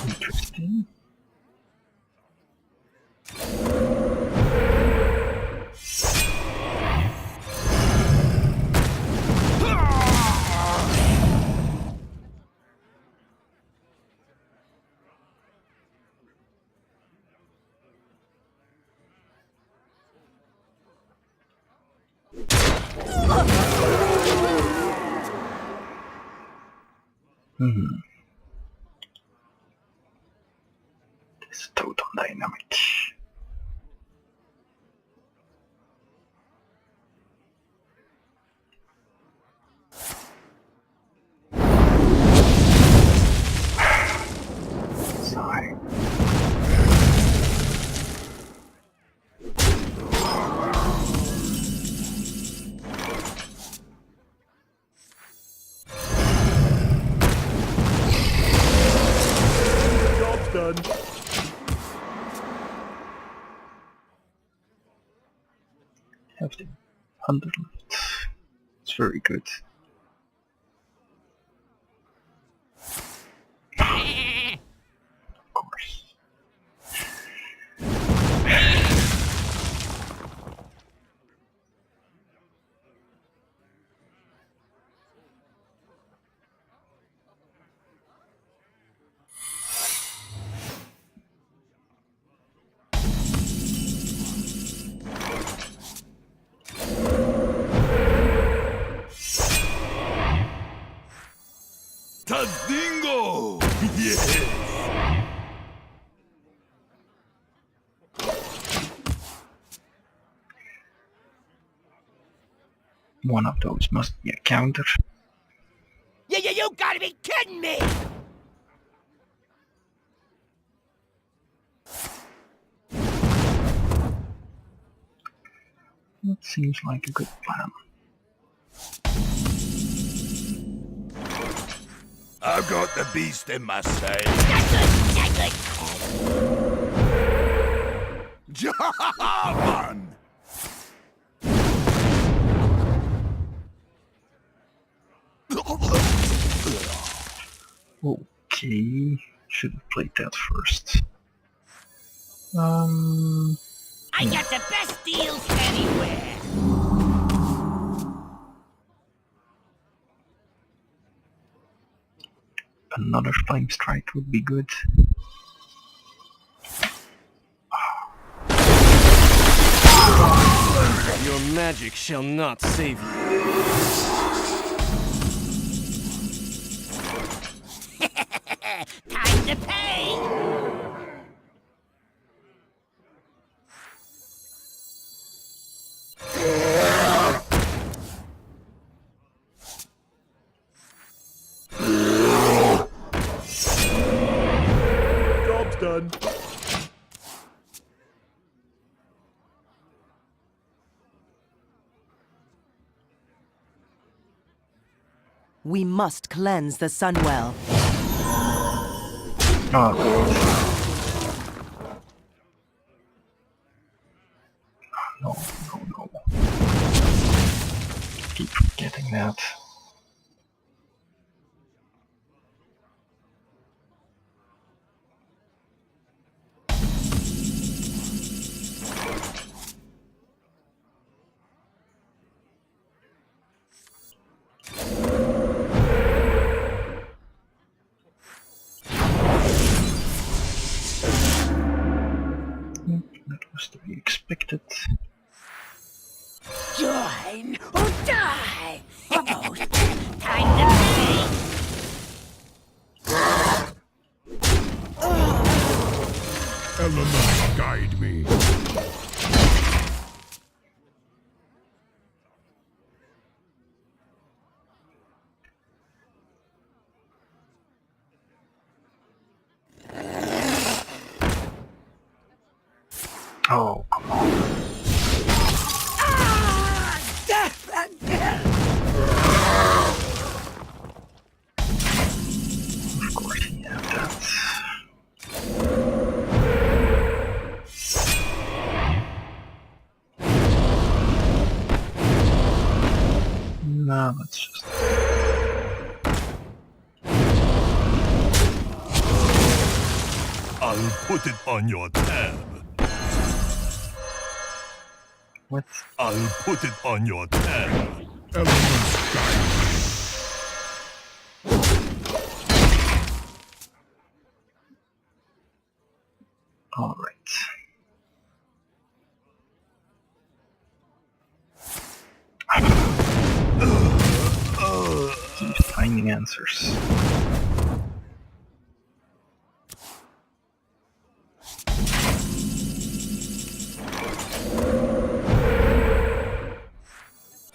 Interesting. This total dynamic. Sigh. Job's done. Have the 100 left. It's very good. Of course. Tazdingo! Yes! One of those must be a counter. You gotta be kidding me! That seems like a good plan. I've got the beast in my sight. Shaman! Okay, should have played that first. I got the best deals anywhere! Another flame strike would be good. Your magic shall not save you. Time to pay! Job's done. We must cleanse the Sunwell. Oh, no, no, no. Keep forgetting that. That was to be expected. Join or die! Almost. Time to pay! Elements guide me. Oh, come on. No, let's just... I'll put it on your tab. What? I'll put it on your tab. Elements guide. Alright. Keep finding answers.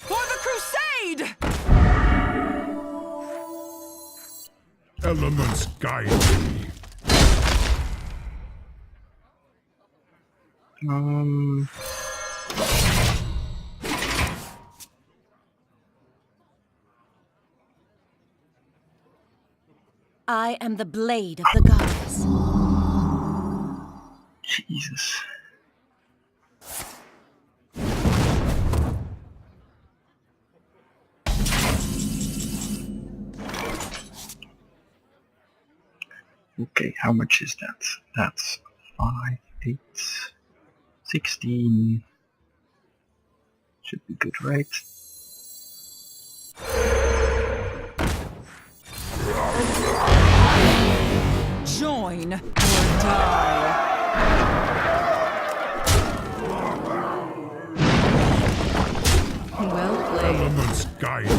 For the crusade! Elements guide me. I am the blade of the goddess. Jesus. Okay, how much is that? That's 5, 8, 16. Should be good, right? Join or die. Well played. Elements guide me.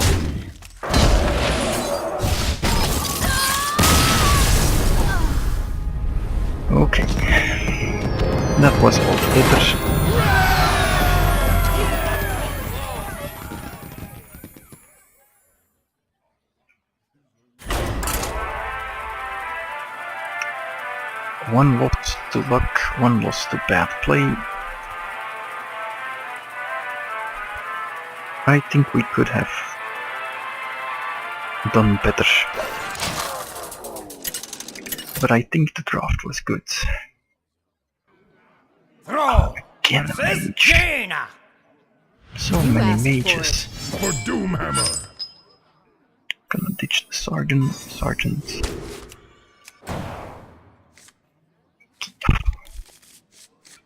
Okay. That was all better. One loss to luck, one loss to bad play. I think we could have done better. But I think the draft was good. Throw! Again, a Says mage. Jaina! So You many asked for mages. For Doomhammer. Gonna ditch the sergeant.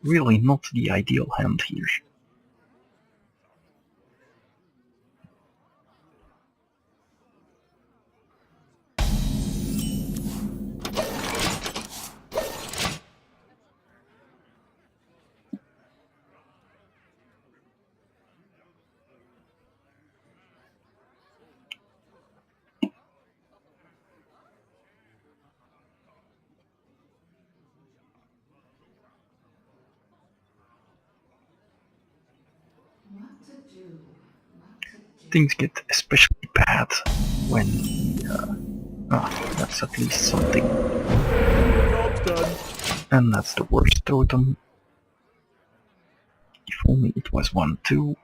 Really not the ideal hand here. Things get especially bad when that's at least something. Job's done. And that's the worst totem. If only it was 1-2.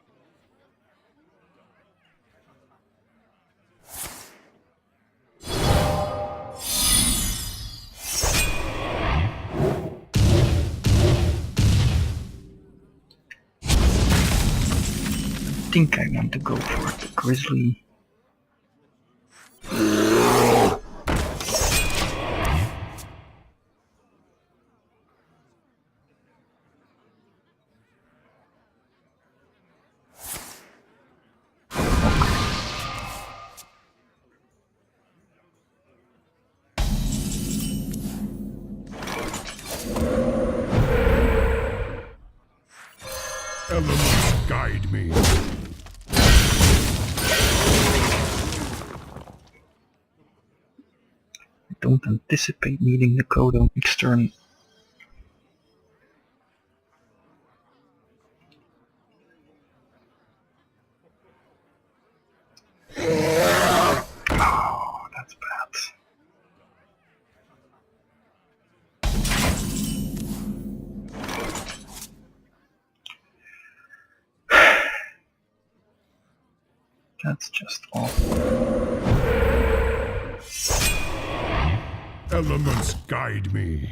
I think I want to go for the grizzly. Elements guide me. I don't anticipate needing the code on next turn. Oh, that's bad. That's just awful. Elements guide me.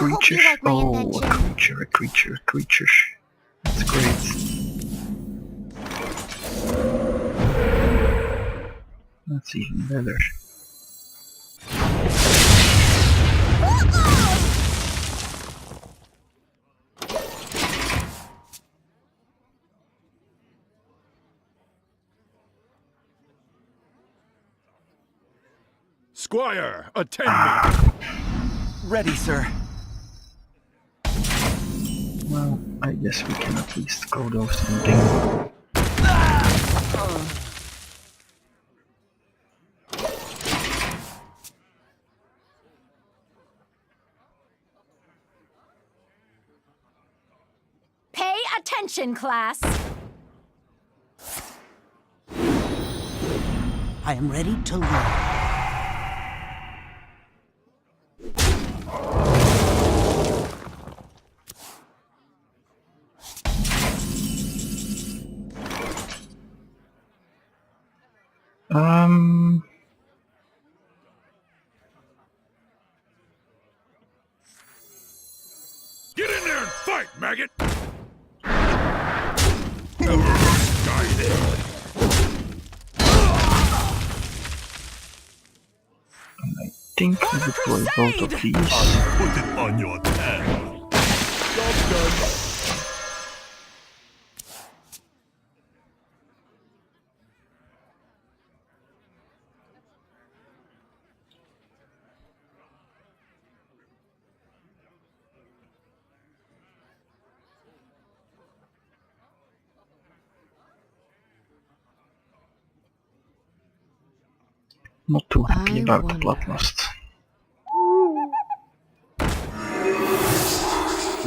hope you creature. like my Oh, invention. a creature. That's great. That's even better. Squire, attend me! Ready, sir. Well, I guess we can at least go do something. Pay attention, class. I am ready to learn. Get in there and fight, maggot! Elements guided. I think we deploy both of these. Put it on your tab. Not too happy I about the wonder. bloodlust.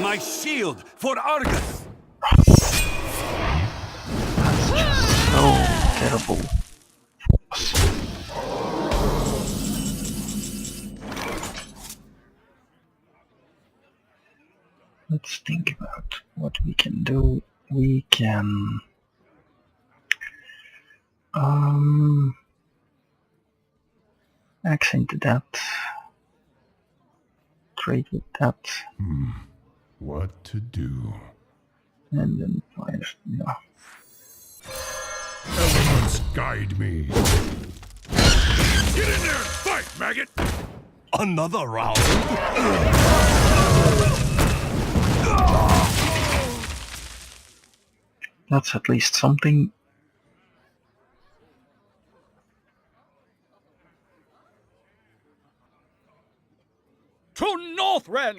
My shield for Argus! That's just so terrible for us. Let's think about what we can do. We can axe into that, trade with that, What to do? and then fire. Yeah. Elements guide me. Get in there and fight, maggot! Another round. That's at least something. To Northrend!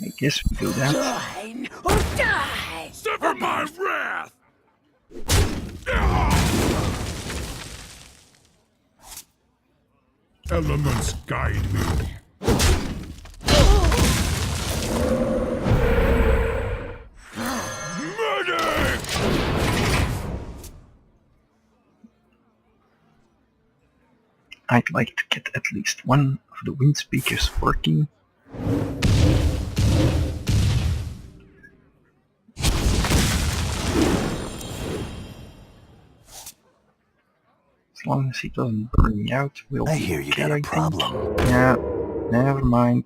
I guess we do that. Join or die! Sever my wrath! Elements guide me. Medic! I'd like to get at least one of the wind speakers working. As long as he doesn't burn me out, we'll I be hear you okay, got a I think. problem. Yeah, never mind.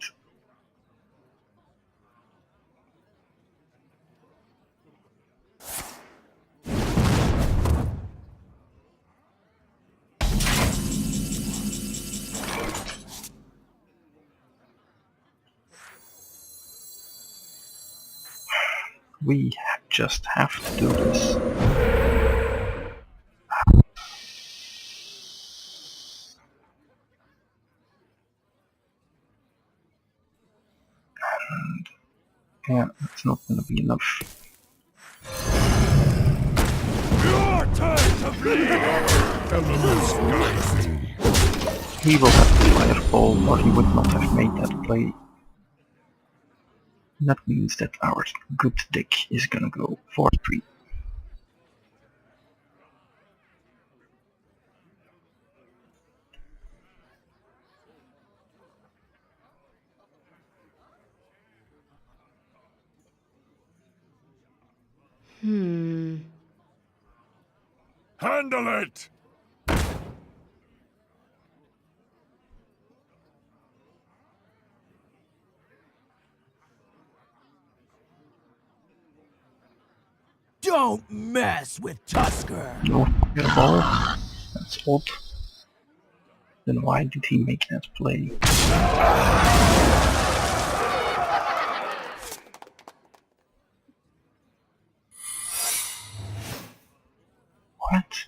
We just have to do this. And yeah, it's not gonna be enough. Your time to bleed! Elements guide me. He will have the fireball, or he would not have made that play. That means that our good deck is gonna go 4-3. Handle it! Don't mess with Tusker. No fireball. That's odd. Then why did he make that play? What?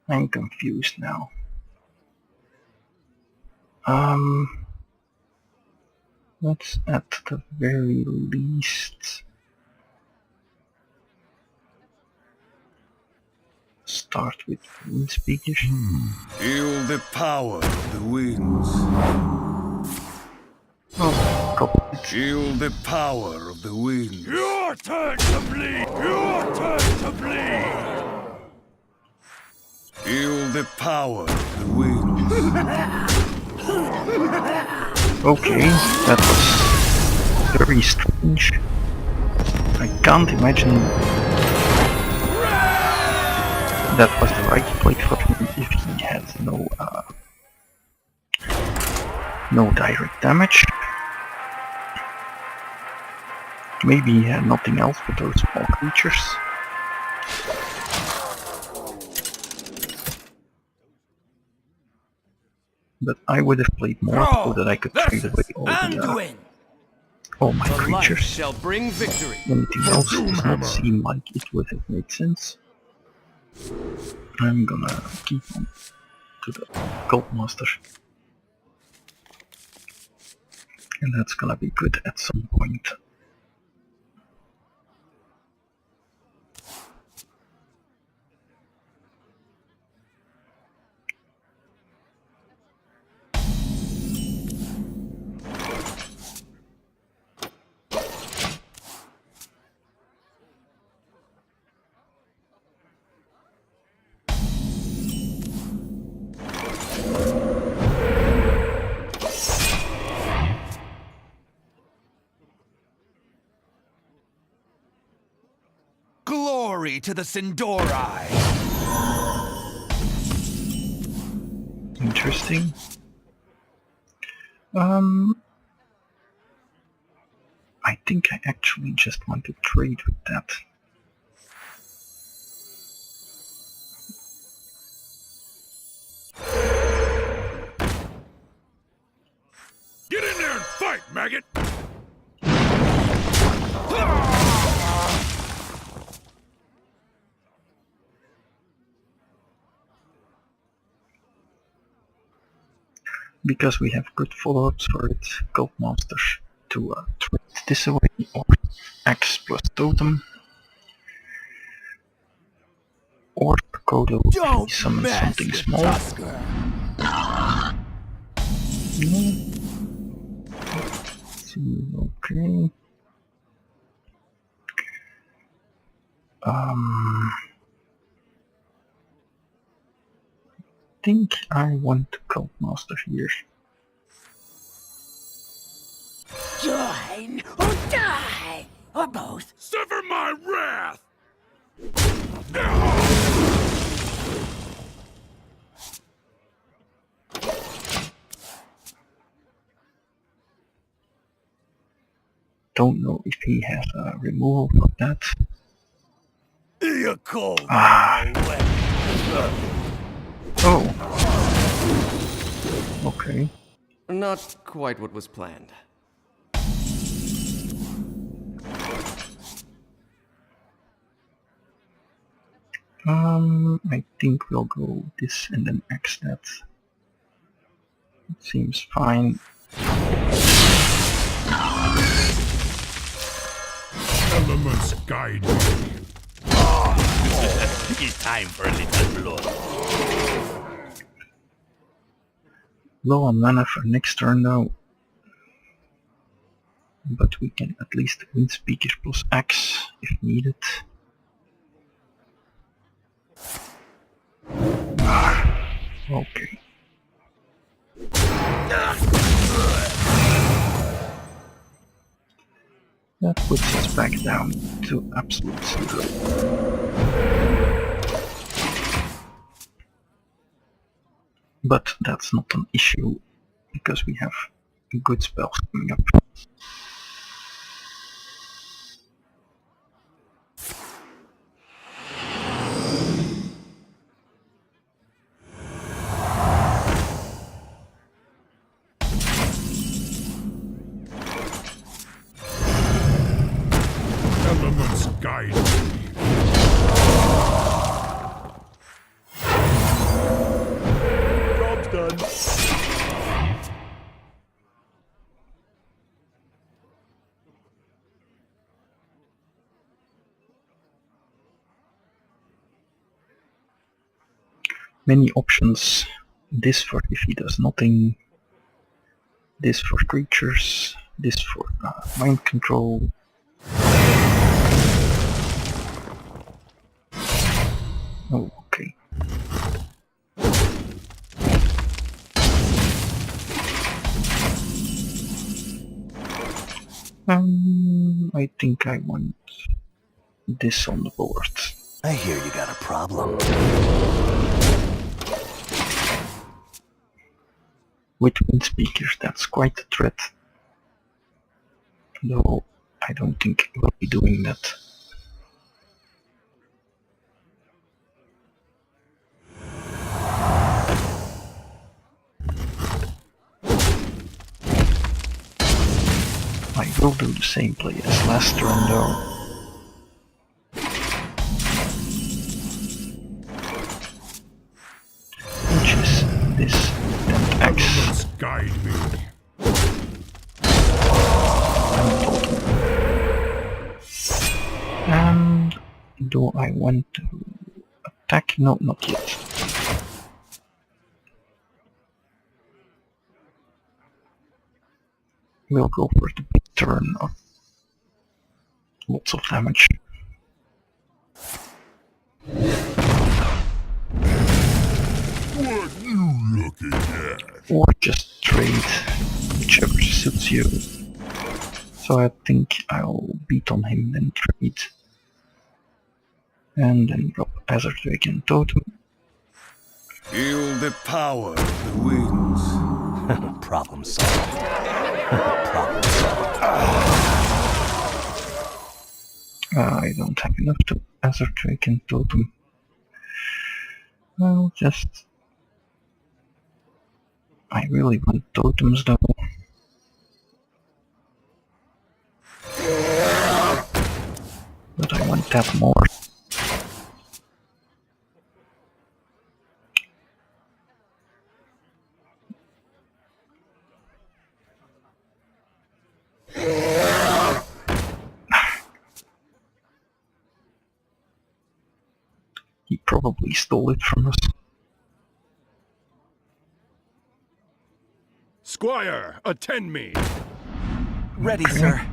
I'm confused now. Let's at the very least start with wind speakers. Feel the power of the winds. Oh, copy it. Feel the power of the winds. Your turn to bleed! Your turn to bleed! Feel the power of the winds. Okay, that was very strange. I can't imagine that was the right play for him if he had no direct damage. Maybe he had nothing else but those small creatures. But I would have played more so that I could trade away all my creatures. Shall bring victory. Anything else does not seem like it would have made sense. I'm gonna keep on to the Goldmaster. And that's gonna be good at some point. Glory to the Sindori. Interesting. I think I actually just want to trade with that. Get in there and fight, maggot! Because we have good follow-ups for it, Goldmasters to trade this away, or Axe plus Totem, or Kodo if he summons something small. No. Let's see, okay. I think I want Goldmaster here. Join or die, or both. Sever my wrath! Don't know if he has a removal for that. You cold. Oh. Okay. Not quite what was planned. I think we'll go this and then X that. It seems fine. Elements guide me. It's time for a little blood. Low on mana for next turn though. But we can at least win Speakers plus X if needed. Okay. That puts us back down to absolute 0. But that's not an issue, because we have good spells coming up. Elements guide me. Job's done. Many options. This for if he does nothing. This for creatures. This for mind control. Oh, okay. I think I want this on the board. I hear you got a problem. With wind speakers, that's quite a threat. Though I don't think we'll be doing that. I will do the same play as last turn though. Which is this and X. Elements guide me. And do I want to attack? No, not yet. We'll go for the big turn of lots of damage. What you looking at? Or just trade, whichever suits you. So I think I'll beat on him, then trade. And then drop Azure Dragon Totem. Feel the power of the winds. Problem solved. Problem solved. I don't have enough to Azure Dragon Totem. Well, just... I really want totems though. But I want that more. He probably stole it from us. Squire, attend me. Ready, sir.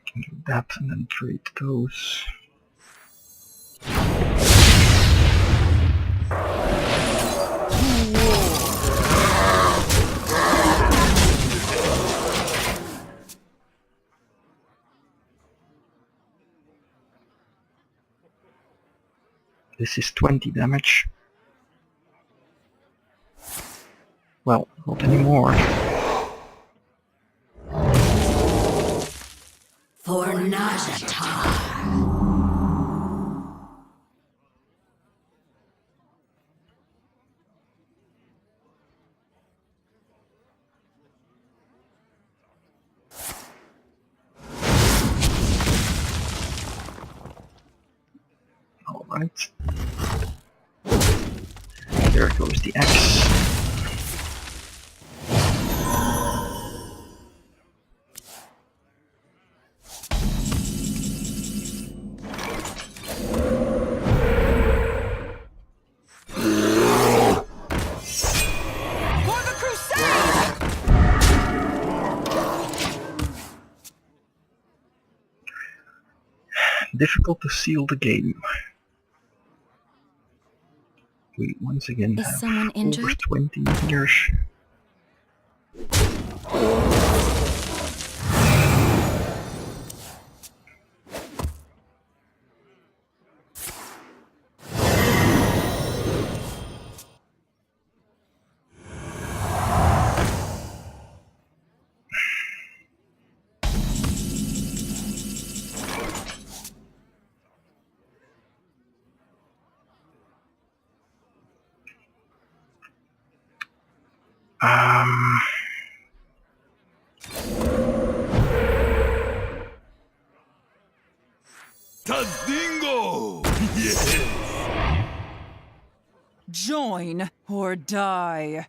Can do that and then trade those. This is 20 damage. Well, not anymore. For Najatar. Alright. There goes the axe. Difficult to seal the game. We once again Is have someone over injured? 20 years. Um, Tadingo! Yes! Join or die.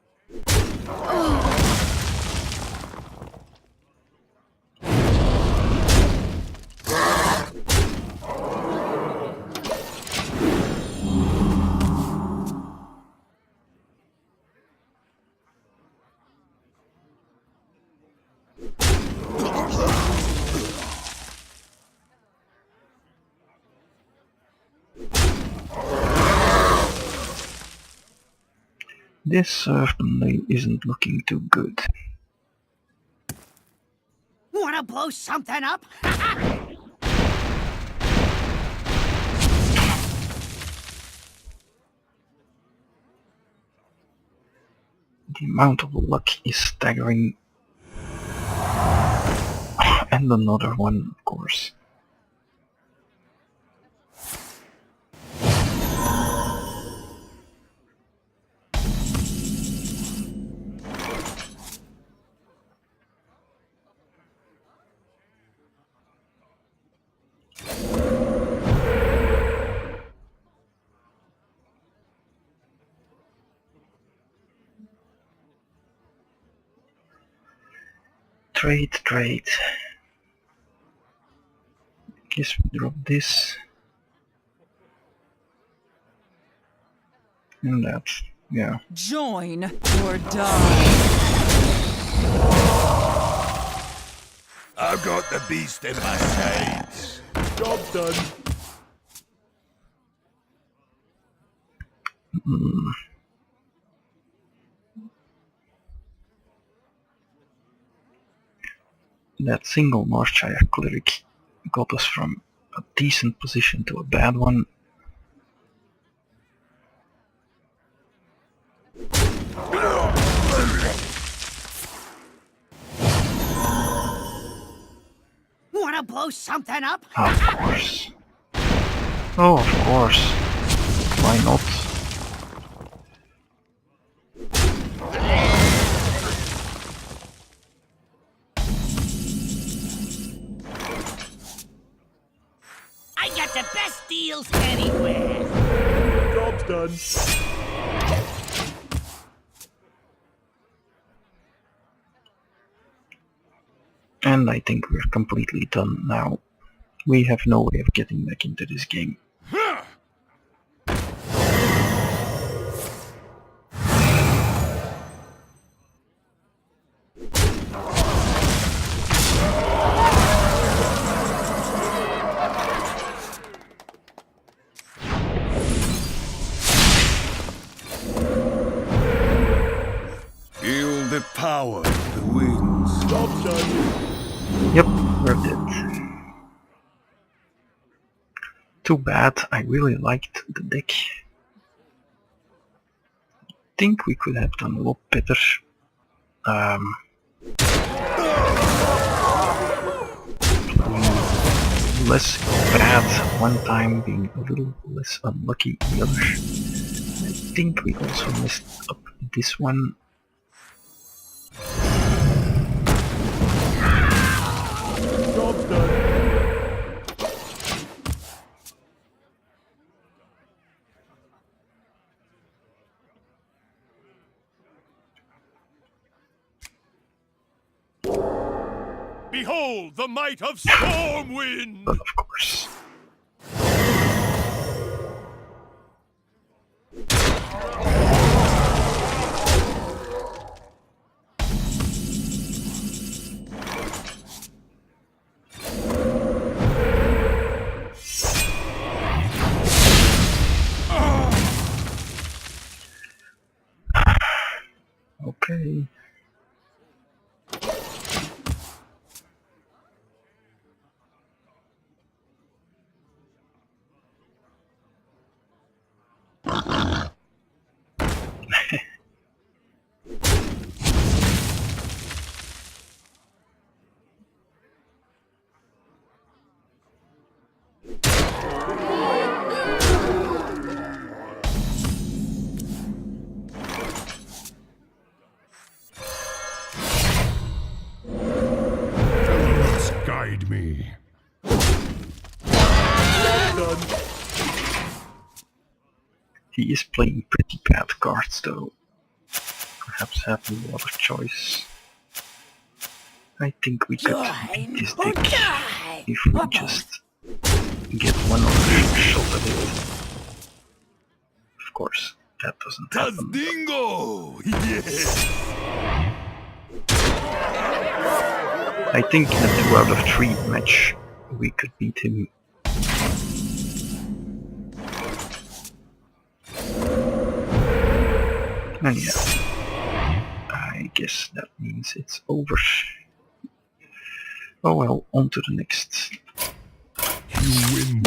this certainly isn't looking too good. Wanna blow something up? The amount of luck is staggering. And another one, of course. Trade. Guess we drop this. And that. Yeah. Join or die. I've got the beast in my sights. Job done. That single Marshshire cleric got us from a decent position to a bad one. Wanna blow something up? Of course. Oh, of course. Why not? I got the best deals anywhere. Job's done. And I think we're completely done now. We have no way of getting back into this game. Feel the power of the winds. Job's done. Yep, we're dead. Too bad, I really liked the deck. I think we could have done a lot better. Playing less bad one time, being a little less unlucky the other. I think we also messed up this one. Job's done. Behold the might of Stormwind! But of course. Okay. Guide me. Done. He is playing pretty bad cards though. Perhaps have no other choice. I think we could beat this deck if we just get one other shot at it. Of course, that doesn't happen. Dingo! Yes! I think in a 2 out of 3 match we could beat him. And yeah, I guess that means it's over. Oh well, on to the next. You win.